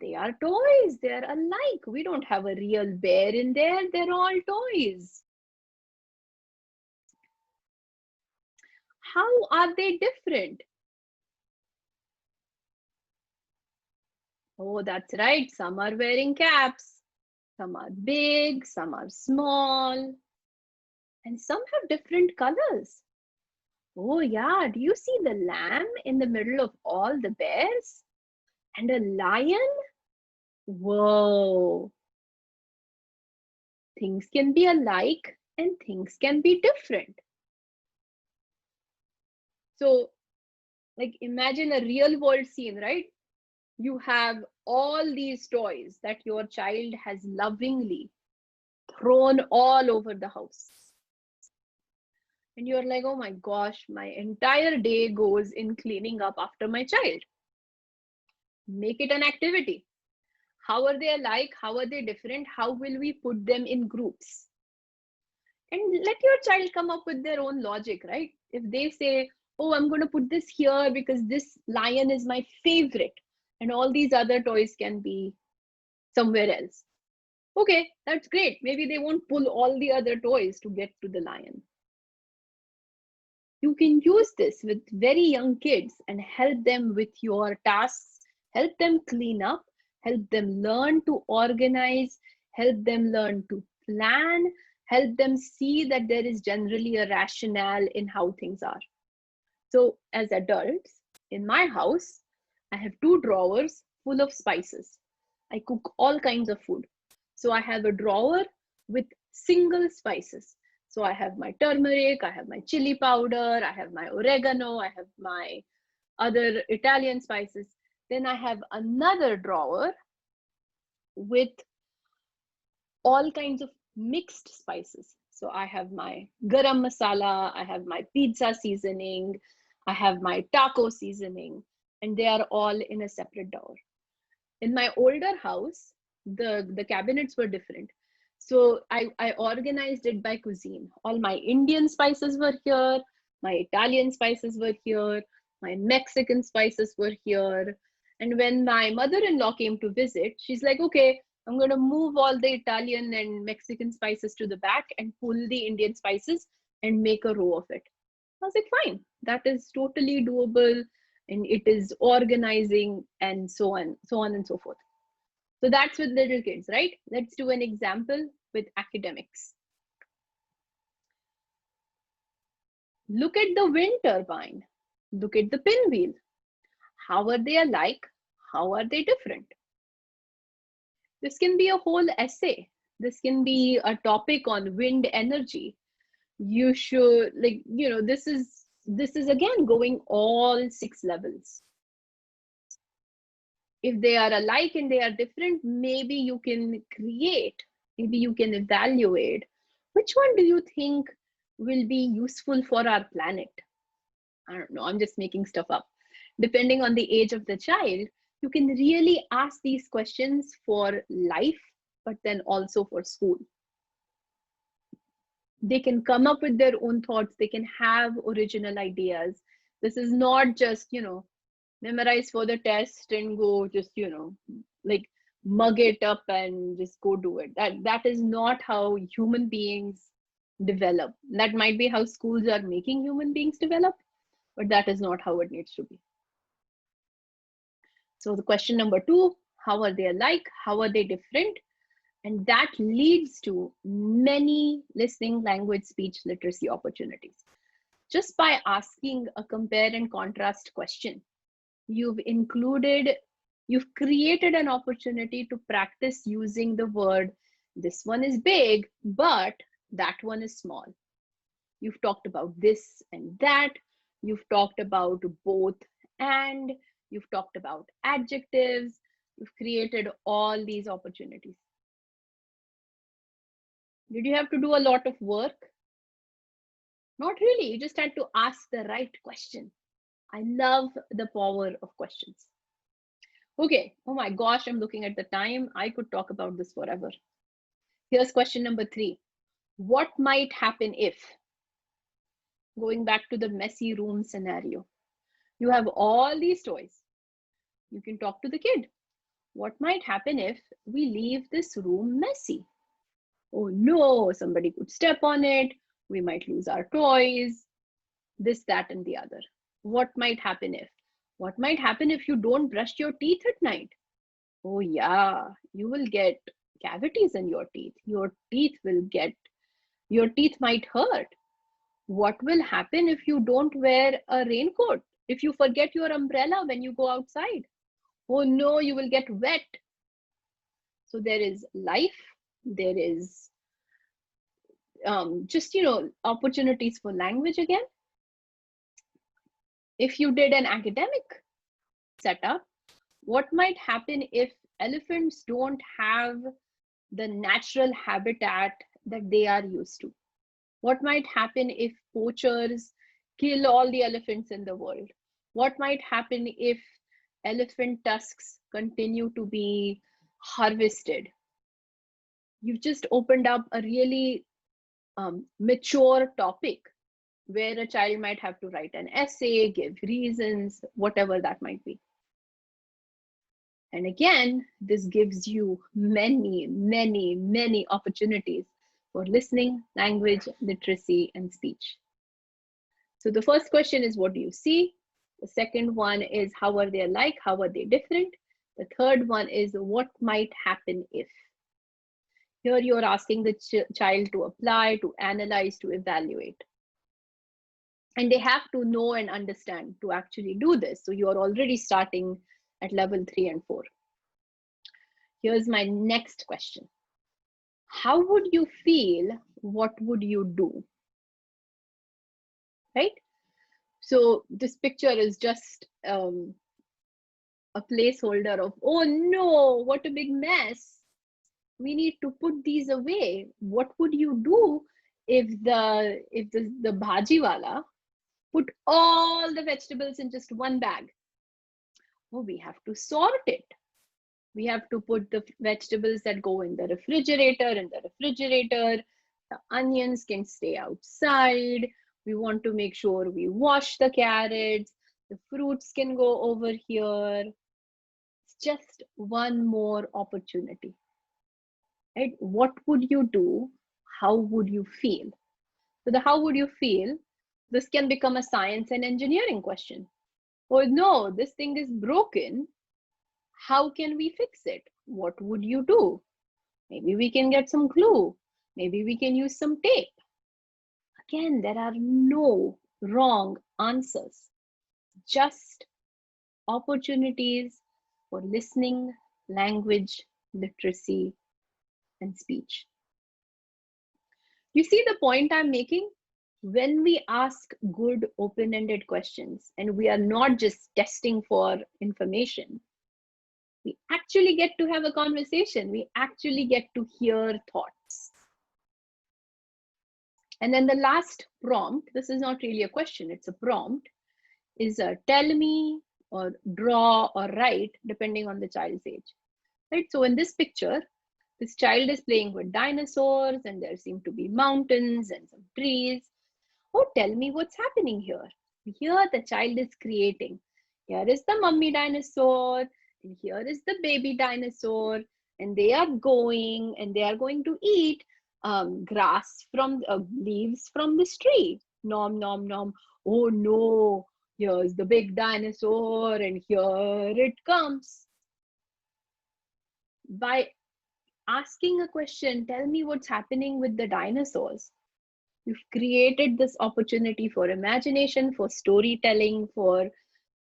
They are toys. They're alike. We don't have a real bear in there. They're all toys. How are they different? Oh, that's right. Some are wearing caps. Some are big, some are small, and some have different colors. Oh yeah, do you see the lamb in the middle of all the bears? And a lion? Whoa. Things can be alike and things can be different. So, like, imagine a real world scene, right? You have all these toys that your child has lovingly thrown all over the house. And you're like, oh my gosh, my entire day goes in cleaning up after my child. Make it an activity. How are they alike? How are they different? How will we put them in groups? And let your child come up with their own logic, right? If they say, oh, I'm going to put this here because this lion is my favorite, and all these other toys can be somewhere else. Okay, that's great. Maybe they won't pull all the other toys to get to the lion. You can use this with very young kids and help them with your tasks, help them clean up, help them learn to organize, help them learn to plan, help them see that there is generally a rationale in how things are. So as adults, in my house, I have 2 drawers full of spices. I cook all kinds of food. So I have a drawer with single spices. So I have my turmeric, I have my chili powder, I have my oregano, I have my other Italian spices. Then I have another drawer with all kinds of mixed spices. So I have my garam masala, I have my pizza seasoning, I have my taco seasoning, and they are all in a separate drawer. In my older house, the cabinets were different. So I organized it by cuisine. All my Indian spices were here, my Italian spices were here, my Mexican spices were here. And when my mother-in-law came to visit, she's like, okay, I'm going to move all the Italian and Mexican spices to the back and pull the Indian spices and make a row of it. I was like, fine, that is totally doable, and it is organizing, and so on and so forth. So that's with little kids, right? Let's do an example with academics. Look at the wind turbine. Look at the pinwheel. How are they alike? How are they different? This can be a whole essay. This can be a topic on wind energy. You should, like, you know, this is again going all 6 levels. If they are alike and they are different, maybe you can create, maybe you can evaluate which one do you think will be useful for our planet. I don't know, I'm just making stuff up. Depending on the age of the child, you can really ask these questions for life, but then also for school. They can come up with their own thoughts. They can have original ideas. This is not just, you know, memorize for the test and go just, you know, like mug it up and just go do it. That is not how human beings develop. That might be how schools are making human beings develop, but that is not how it needs to be. So the question number 2, how are they alike? How are they different? And that leads to many listening, language, speech literacy opportunities. Just by asking a compare and contrast question, you've created an opportunity to practice using the word, this one is big, but that one is small. You've talked about this and that. You've talked about both and. You've talked about adjectives. You've created all these opportunities. Did you have to do a lot of work? Not really. You just had to ask the right question. I love the power of questions. Okay, oh my gosh, I'm looking at the time. I could talk about this forever. Here's question number 3. What might happen if? Going back to the messy room scenario. You have all these toys. You can talk to the kid. What might happen if we leave this room messy? Oh no, somebody could step on it. We might lose our toys. This, that, and the other. What might happen if? What might happen if you don't brush your teeth at night? Oh yeah, you will get cavities in your teeth. Your teeth might hurt. What will happen if you don't wear a raincoat? If you forget your umbrella when you go outside? Oh no, you will get wet. So there is life, there is just, you know, opportunities for language again. If you did an academic setup, What might happen if elephants don't have the natural habitat that they are used to? What might happen if poachers kill all the elephants in the world? What might happen if elephant tusks continue to be harvested? You've just opened up a really mature topic where a child might have to write an essay, give reasons, whatever that might be. And again, this gives you many, many, many opportunities for listening, language, literacy, and speech. So the first question is, what do you see? The second one is, how are they alike? How are they different? The third one is, what might happen if? Here you're asking the child to apply, to analyze, to evaluate. And they have to know and understand to actually do this. So you're already starting at level 3 and 4. Here's my next question. How would you feel? What would you do? Right? So this picture is just a placeholder of, oh no, what a big mess. We need to put these away. What would you do if the bhajiwala put all the vegetables in just one bag? Oh, we have to sort it. We have to put the vegetables that go in the refrigerator in the refrigerator. The onions can stay outside. We want to make sure we wash the carrots. The fruits can go over here. It's just one more opportunity. Right? What would you do? How would you feel? So the how would you feel, this can become a science and engineering question. Oh no, this thing is broken. How can we fix it? What would you do? Maybe we can get some glue. Maybe we can use some tape. Again, there are no wrong answers, just opportunities for listening, language, literacy, and speech. You see the point I'm making? When we ask good open-ended questions and we are not just testing for information, we actually get to have a conversation. We actually get to hear thoughts. And then the last prompt, this is not really a question, it's a prompt, is a tell me or draw or write, depending on the child's age. Right? So in this picture, this child is playing with dinosaurs and there seem to be mountains and some trees. Oh, tell me what's happening here. Here the child is creating. Here is the mummy dinosaur, and here is the baby dinosaur, and they are going to eat grass from leaves from this tree. Nom, nom, nom. Oh no, here's the big dinosaur, and here it comes. By asking a question, tell me what's happening with the dinosaurs. You've created this opportunity for imagination, for storytelling, for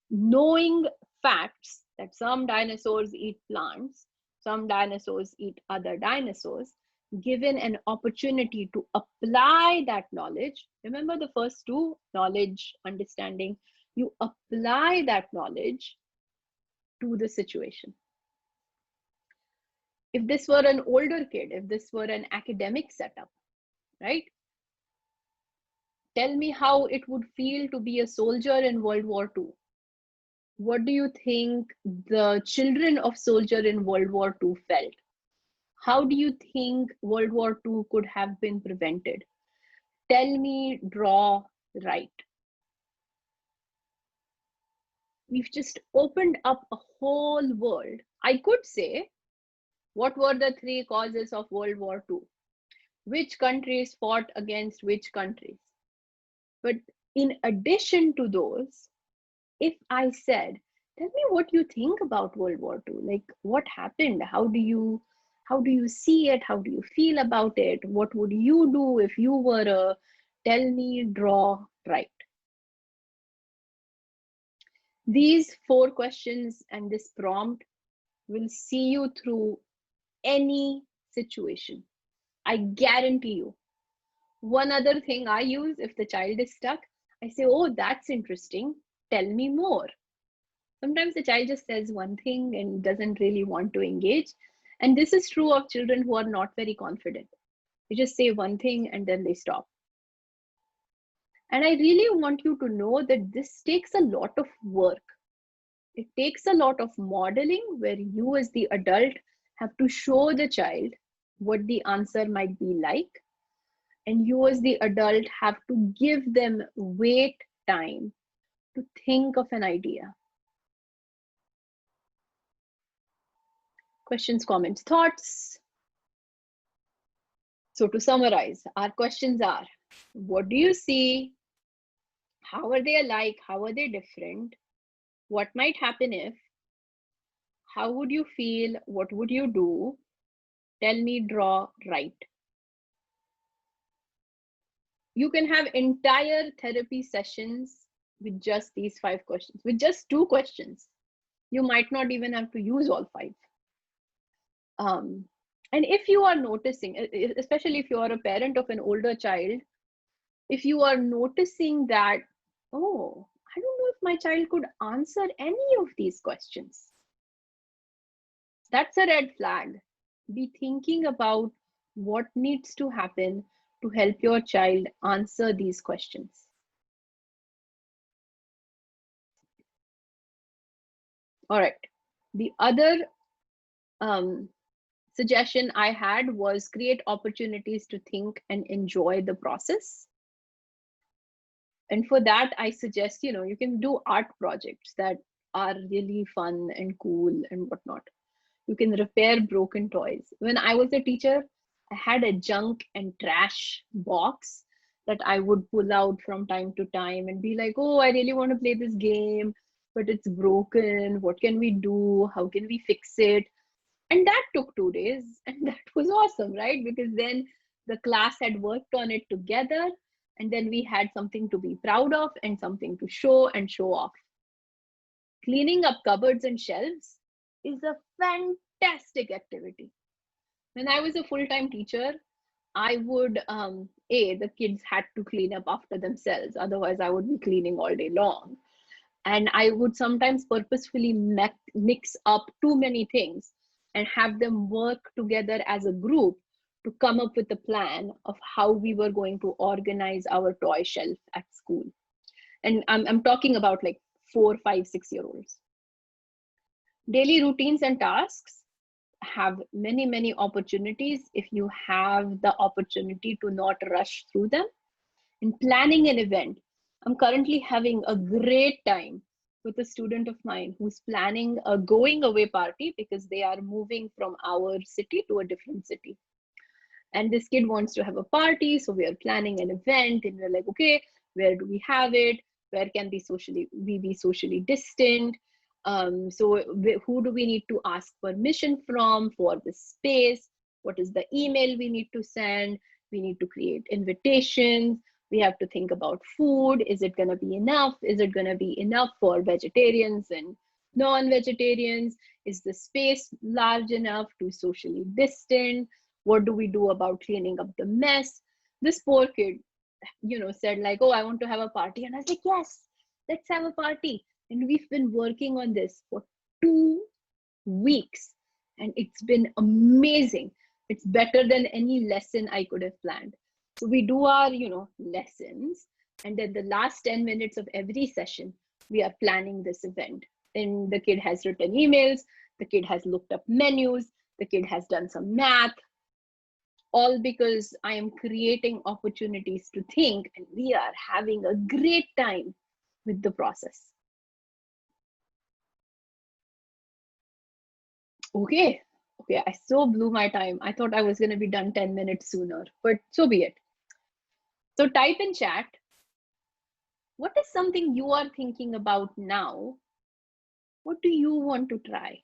knowing facts that some dinosaurs eat plants, some dinosaurs eat other dinosaurs, given an opportunity to apply that knowledge. Remember the first two, knowledge, understanding. You apply that knowledge to the situation. If this were an older kid, if this were an academic setup, right? Tell me how it would feel to be a soldier in World War II. What do you think the children of soldiers in World War II felt? How do you think World War II could have been prevented? Tell me, draw, write. We've just opened up a whole world. I could say, what were the 3 causes of World War II? Which countries fought against which countries? But in addition to those, if I said, tell me what you think about World War II, like what happened? How do you see it? How do you feel about it? What would you do if you were a tell me, draw, write? These 4 questions and this prompt will see you through any situation. I guarantee you. One other thing I use, if the child is stuck, I say, oh, that's interesting. Tell me more. Sometimes the child just says one thing and doesn't really want to engage. And this is true of children who are not very confident. They just say one thing and then they stop. And I really want you to know that this takes a lot of work. It takes a lot of modeling where you as the adult have to show the child what the answer might be like. And you as the adult have to give them wait time to think of an idea. Questions, comments, thoughts? So to summarize, our questions are, what do you see? How are they alike? How are they different? What might happen if? How would you feel? What would you do? Tell me, draw, write. You can have entire therapy sessions with just these 5 questions, with just 2 questions. You might not even have to use all 5. And if you are noticing, especially if you are a parent of an older child, if you are noticing that, oh, I don't know if my child could answer any of these questions, that's a red flag. Be thinking about what needs to happen to help your child answer these questions. All right. The other suggestion I had was create opportunities to think and enjoy the process. And for that, I suggest, you can do art projects that are really fun and cool and whatnot. You can repair broken toys. When I was a teacher, I had a junk and trash box that I would pull out from time to time and be like, oh, I really want to play this game, but it's broken. What can we do? How can we fix it? And that took 2 days, and that was awesome, right? Because then the class had worked on it together, and then we had something to be proud of and something to show and show off. Cleaning up cupboards and shelves is a fantastic activity. When I was a full-time teacher, I would, the kids had to clean up after themselves. Otherwise, I would be cleaning all day long. And I would sometimes purposefully mix up too many things and have them work together as a group to come up with a plan of how we were going to organize our toy shelf at school. And I'm talking about like 4, 5, 6-year-olds. Daily routines and tasks have many, many opportunities if you have the opportunity to not rush through them. In planning an event, I'm currently having a great time with a student of mine who's planning a going away party because they are moving from our city to a different city. And this kid wants to have a party, so we are planning an event, and we're like, okay, where do we have it? Where can we be socially distant? So who do we need to ask permission from for the space? What is the email we need to send? We need to create invitations. We have to think about food. Is it going to be enough? Is it going to be enough for vegetarians and non-vegetarians? Is the space large enough to socially distant? What do we do about cleaning up the mess? This poor kid, said like, oh, I want to have a party. And I was like, yes, let's have a party. And we've been working on this for 2 weeks. And it's been amazing. It's better than any lesson I could have planned. So we do our, lessons. And then the last 10 minutes of every session, we are planning this event. And the kid has written emails. The kid has looked up menus. The kid has done some math. All because I am creating opportunities to think, and we are having a great time with the process. Okay, I so blew my time. I thought I was going to be done 10 minutes sooner, but so be it. So type in chat, what is something you are thinking about now? What do you want to try?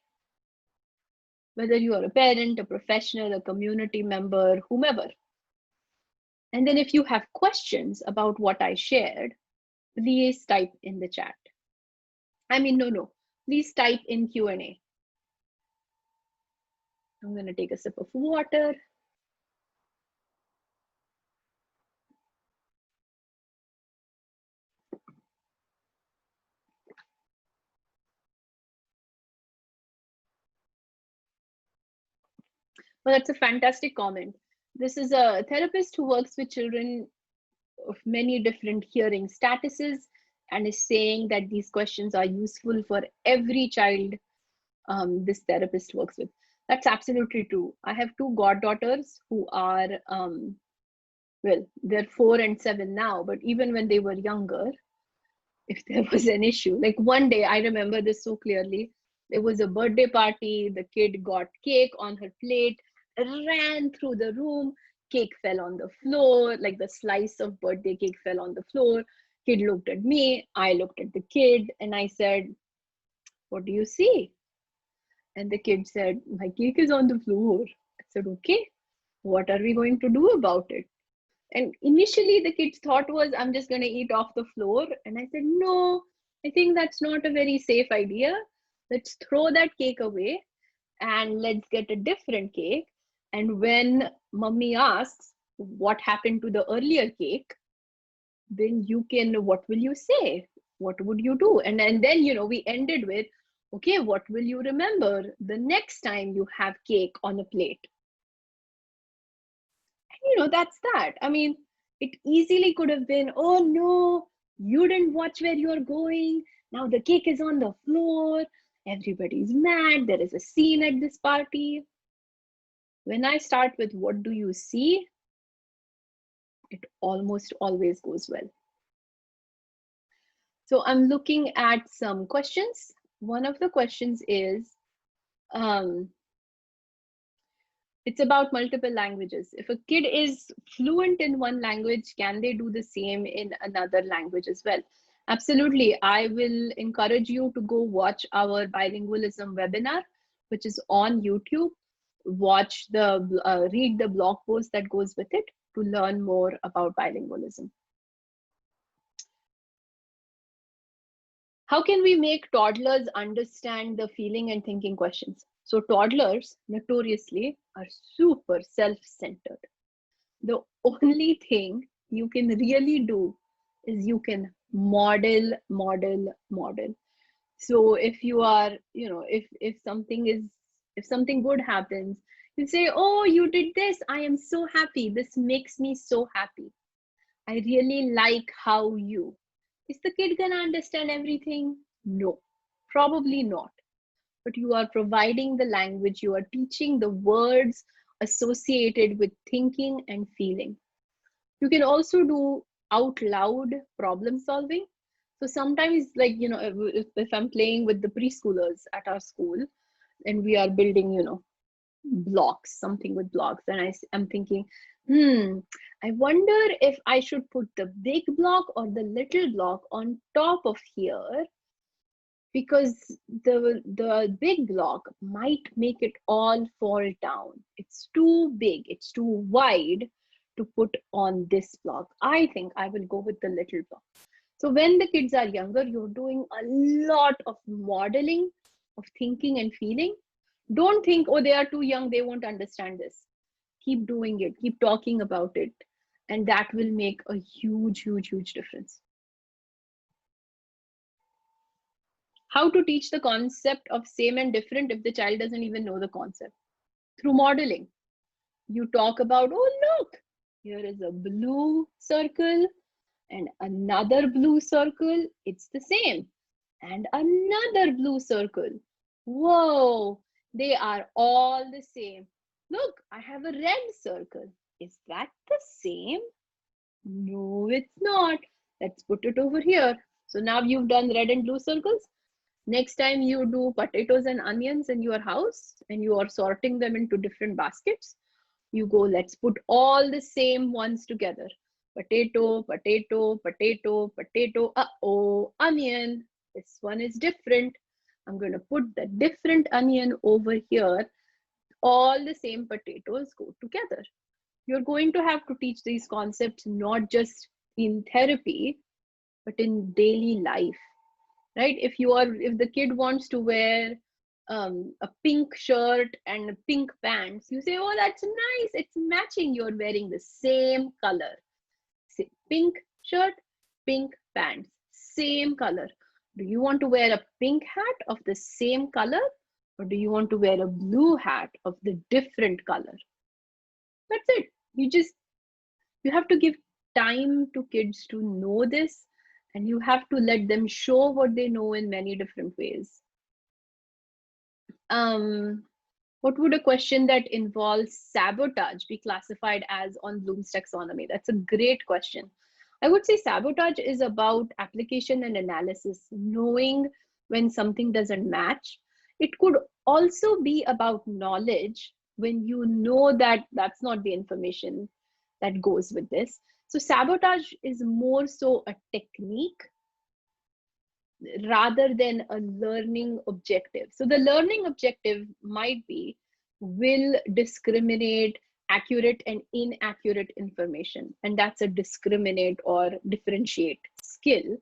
Whether you are a parent, a professional, a community member, whomever. And then if you have questions about what I shared, please type in the chat. No. Please type in Q&A. I'm going to take a sip of water. Well, that's a fantastic comment. This is a therapist who works with children of many different hearing statuses and is saying that these questions are useful for every child this therapist works with. That's absolutely true. I have two goddaughters who are, well, they're 4 and 7 now, but even when they were younger, if there was an issue, like one day, I remember this so clearly. There was a birthday party, the kid got cake on her plate, ran through the room, cake fell on the floor, like the slice of birthday cake fell on the floor. Kid looked at me, I looked at the kid, and I said, "What do you see?" And the kid said, "My cake is on the floor." I said, "Okay, what are we going to do about it?" And initially, the kid's thought was, "I'm just going to eat off the floor." And I said, "No, I think that's not a very safe idea. Let's throw that cake away and let's get a different cake. And when mummy asks, what happened to the earlier cake, then you can, what will you say? What would you do?" And then, we ended with, "Okay, what will you remember the next time you have cake on a plate?" That's that. I mean, it easily could have been, "Oh no, you didn't watch where you're going. Now the cake is on the floor. Everybody's mad. There is a scene at this party." When I start with, "What do you see?" it almost always goes well. So I'm looking at some questions. One of the questions is, it's about multiple languages. If a kid is fluent in one language, can they do the same in another language as well? Absolutely. I will encourage you to go watch our bilingualism webinar, which is on YouTube. Read the blog post that goes with it to learn more about bilingualism. How can we make toddlers understand the feeling and thinking questions? So toddlers notoriously are super self-centered. The only thing you can really do is you can model, model, model. So if you are, if something good happens, you say, "Oh, you did this. I am so happy. This makes me so happy. I really like how you." Is the kid gonna understand everything? No, probably not. But you are providing the language, you are teaching the words associated with thinking and feeling. You can also do out loud problem solving. So sometimes, like, if I'm playing with the preschoolers at our school and we are building, blocks, something with blocks, and I'm thinking, I wonder if I should put the big block or the little block on top of here, because the big block might make it all fall down. It's too big, it's too wide to put on this block. I think I will go with the little block. So when the kids are younger, you're doing a lot of modeling of thinking and feeling. Don't think, "Oh, they are too young, they won't understand this." Keep doing it, keep talking about it, and that will make a huge, huge, huge difference. How to teach the concept of same and different if the child doesn't even know the concept? Through modeling. You talk about, "Oh, look, here is a blue circle and another blue circle. It's the same. And another blue circle. Whoa, they are all the same. Look, I have a red circle. Is that the same? No, it's not. Let's put it over here." So now you've done red and blue circles. Next time you do potatoes and onions in your house and you are sorting them into different baskets, you go, "Let's put all the same ones together. Potato, potato, potato, potato. Uh-oh, onion. This one is different. I'm going to put the different onion over here. All the same potatoes go together." You're going to have to teach these concepts not just in therapy, but in daily life, right? If the kid wants to wear a pink shirt and pink pants, you say, "Oh, that's nice, it's matching. You're wearing the same color." Say, pink shirt, pink pants, same color. Do you want to wear a pink hat of the same color, Or do you want to wear a blue hat of the different color? That's it. You have to give time to kids to know this, and you have to let them show what they know in many different ways. What would a question that involves sabotage be classified as on Bloom's taxonomy? That's a great question. I would say sabotage is about application and analysis, knowing when something doesn't match. It could also be about knowledge, when you know that that's not the information that goes with this. So sabotage is more so a technique rather than a learning objective. So the learning objective might be, will discriminate accurate and inaccurate information, and that's a discriminate or differentiate skill.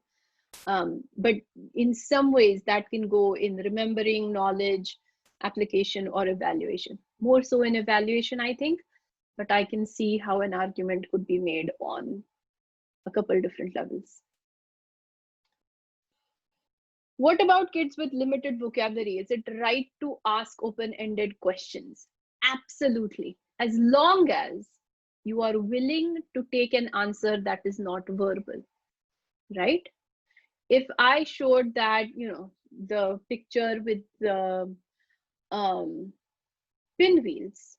But in some ways that can go in remembering, knowledge, application, or evaluation. More so in evaluation, I think, but I can see how an argument could be made on a couple different levels. What about kids with limited vocabulary? Is it right to ask open-ended questions? Absolutely. As long as you are willing to take an answer that is not verbal, right? If I showed that, the picture with the pinwheels,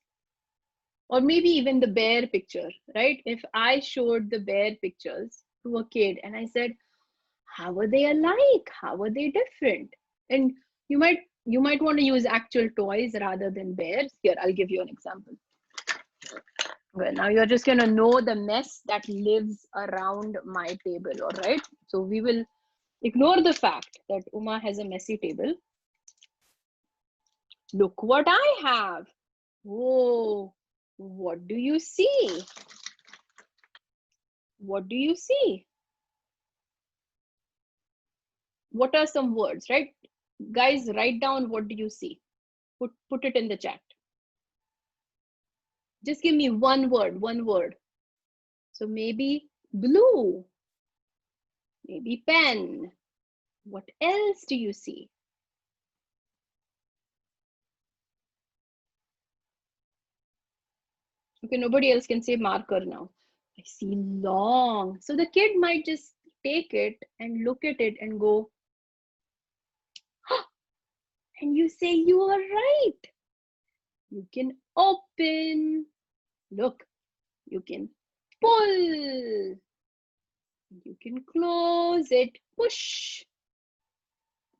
or maybe even the bear picture, right? If I showed the bear pictures to a kid and I said, how are they alike? How are they different? And you might want to use actual toys rather than bears. Here, I'll give you an example. Well, now you're just going to know the mess that lives around my table, all right? So we will ignore the fact that Uma has a messy table. Look what I have. Whoa, what do you see? What do you see? What are some words, right? Guys, write down, what do you see? Put it in the chat. Just give me one word. So maybe blue, maybe pen. What else do you see? Okay, nobody else can say marker now. I see long. So the kid might just take it and look at it and go, huh! And you say, you are right. You can open. Look, you can pull. You can close it, push.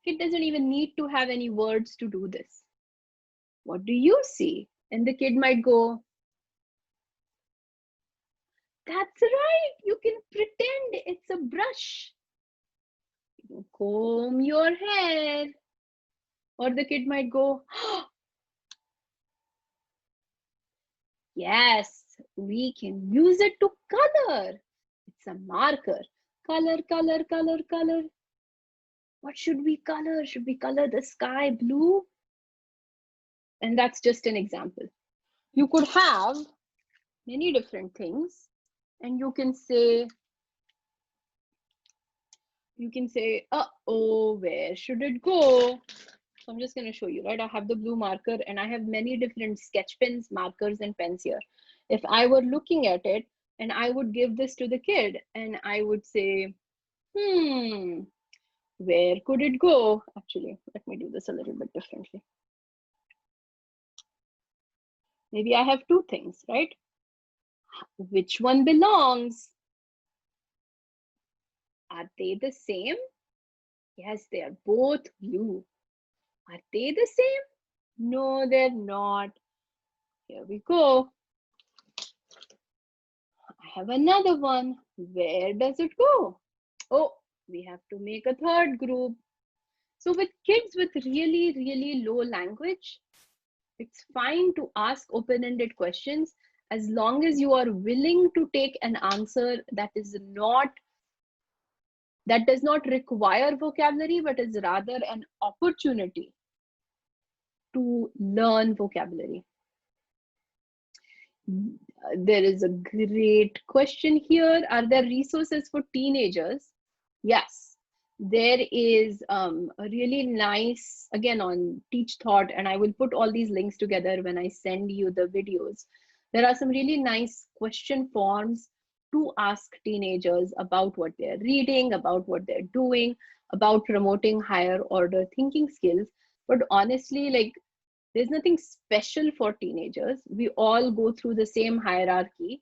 It doesn't even need to have any words to do this. What do you see? And the kid might go, that's right, you can pretend it's a brush. You comb your hair. Or the kid might go, oh, yes, we can use it to color. It's a marker. Color, color, color, color. What should we color? Should we color the sky blue? And that's just an example. You could have many different things, and you can say, uh-oh, where should it go? So I'm just going to show you, right? I have the blue marker and I have many different sketch pens, markers, and pens here. If I were looking at it and I would give this to the kid and I would say, where could it go? Actually, let me do this a little bit differently. Maybe I have two things, right? Which one belongs? Are they the same? Yes, they are both blue. Are they the same? No, they're not. Here we go. I have another one. Where does it go? Oh, we have to make a third group. So with kids with really, really low language, it's fine to ask open-ended questions as long as you are willing to take an answer that does not require vocabulary, but is rather an opportunity to learn vocabulary. There is a great question here. Are there resources for teenagers? Yes, There is a really nice, again on Teach Thought, and I will put all these links together when I send you the videos. There are some really nice question forms to ask teenagers about what they're reading, about what they're doing, about promoting higher order thinking skills. But honestly, like, there's nothing special for teenagers. We all go through the same hierarchy.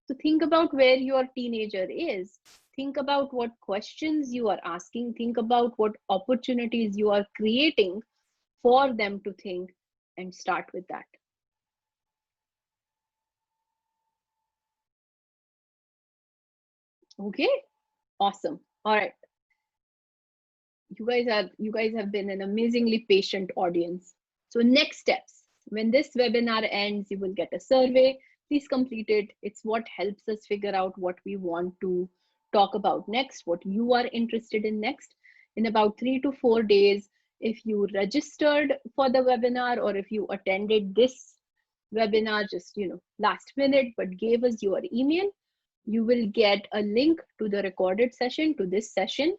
So think about where your teenager is. Think about what questions you are asking. Think about what opportunities you are creating for them to think, and start with that. Okay, awesome. All right. You guys have been an amazingly patient audience. So next steps. When this webinar ends, you will get a survey. Please complete it. It's what helps us figure out what we want to talk about next, what you are interested in next. In about 3 to 4 days, if you registered for the webinar, or if you attended this webinar just last minute but gave us your email, you will get a link to the recorded session, to this session,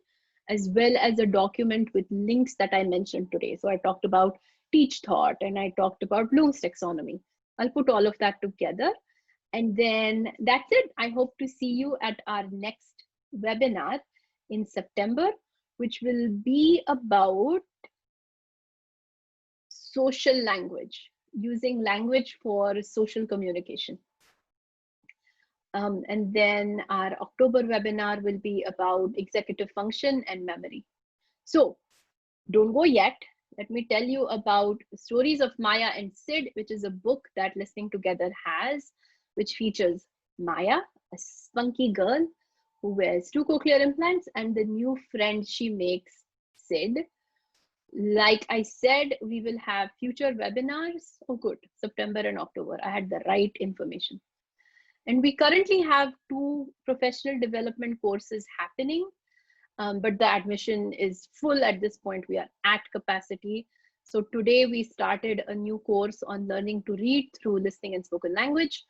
as well as a document with links that I mentioned today. So I talked about Teach Thought, and I talked about Bloom's taxonomy. I'll put all of that together. And then that's it. I hope to see you at our next webinar in September, which will be about social language, using language for social communication. And then our October webinar will be about executive function and memory. So don't go yet. Let me tell you about Stories of Maya and Sid, which is a book that Listening Together has, which features Maya, a spunky girl who wears 2 cochlear implants, and the new friend she makes, Sid. Like I said, we will have future webinars. Oh, good. September and October. I had the right information. And we currently have 2 professional development courses happening, but the admission is full at this point. We are at capacity. So today we started a new course on learning to read through listening and spoken language.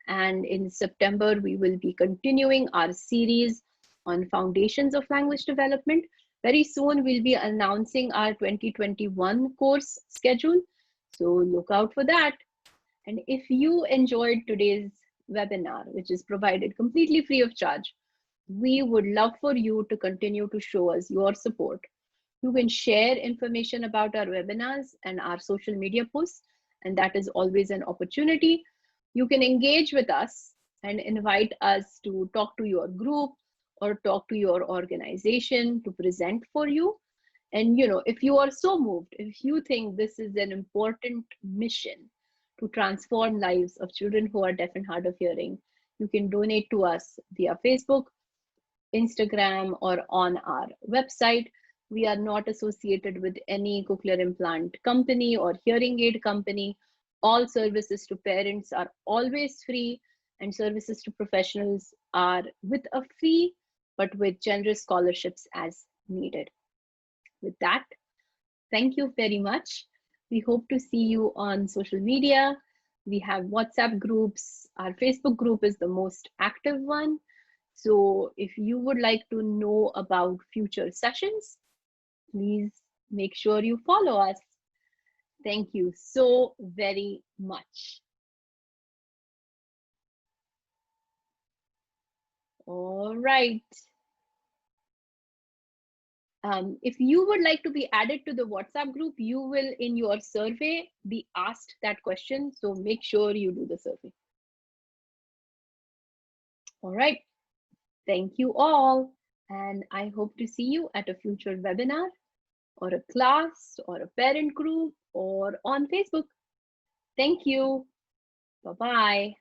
And in September, we will be continuing our series on foundations of language development. Very soon, we'll be announcing our 2021 course schedule. So look out for that. And if you enjoyed today's webinar, which is provided completely free of charge, we would love for you to continue to show us your support. You can share information about our webinars and our social media posts, and that is always an opportunity. You can engage with us and invite us to talk to your group or talk to your organization to present for you. And if you are so moved, if you think this is an important mission to transform lives of children who are deaf and hard of hearing, you can donate to us via Facebook, Instagram, or on our website. We are not associated with any cochlear implant company or hearing aid company. All services to parents are always free, and services to professionals are with a fee, but with generous scholarships as needed. With that, thank you very much. We hope to see you on social media. We have WhatsApp groups. Our Facebook group is the most active one. So if you would like to know about future sessions, please make sure you follow us. Thank you so very much. All right. If you would like to be added to the WhatsApp group, you will in your survey be asked that question. So make sure you do the survey. All right. Thank you all. And I hope to see you at a future webinar or a class or a parent group or on Facebook. Thank you. Bye-bye.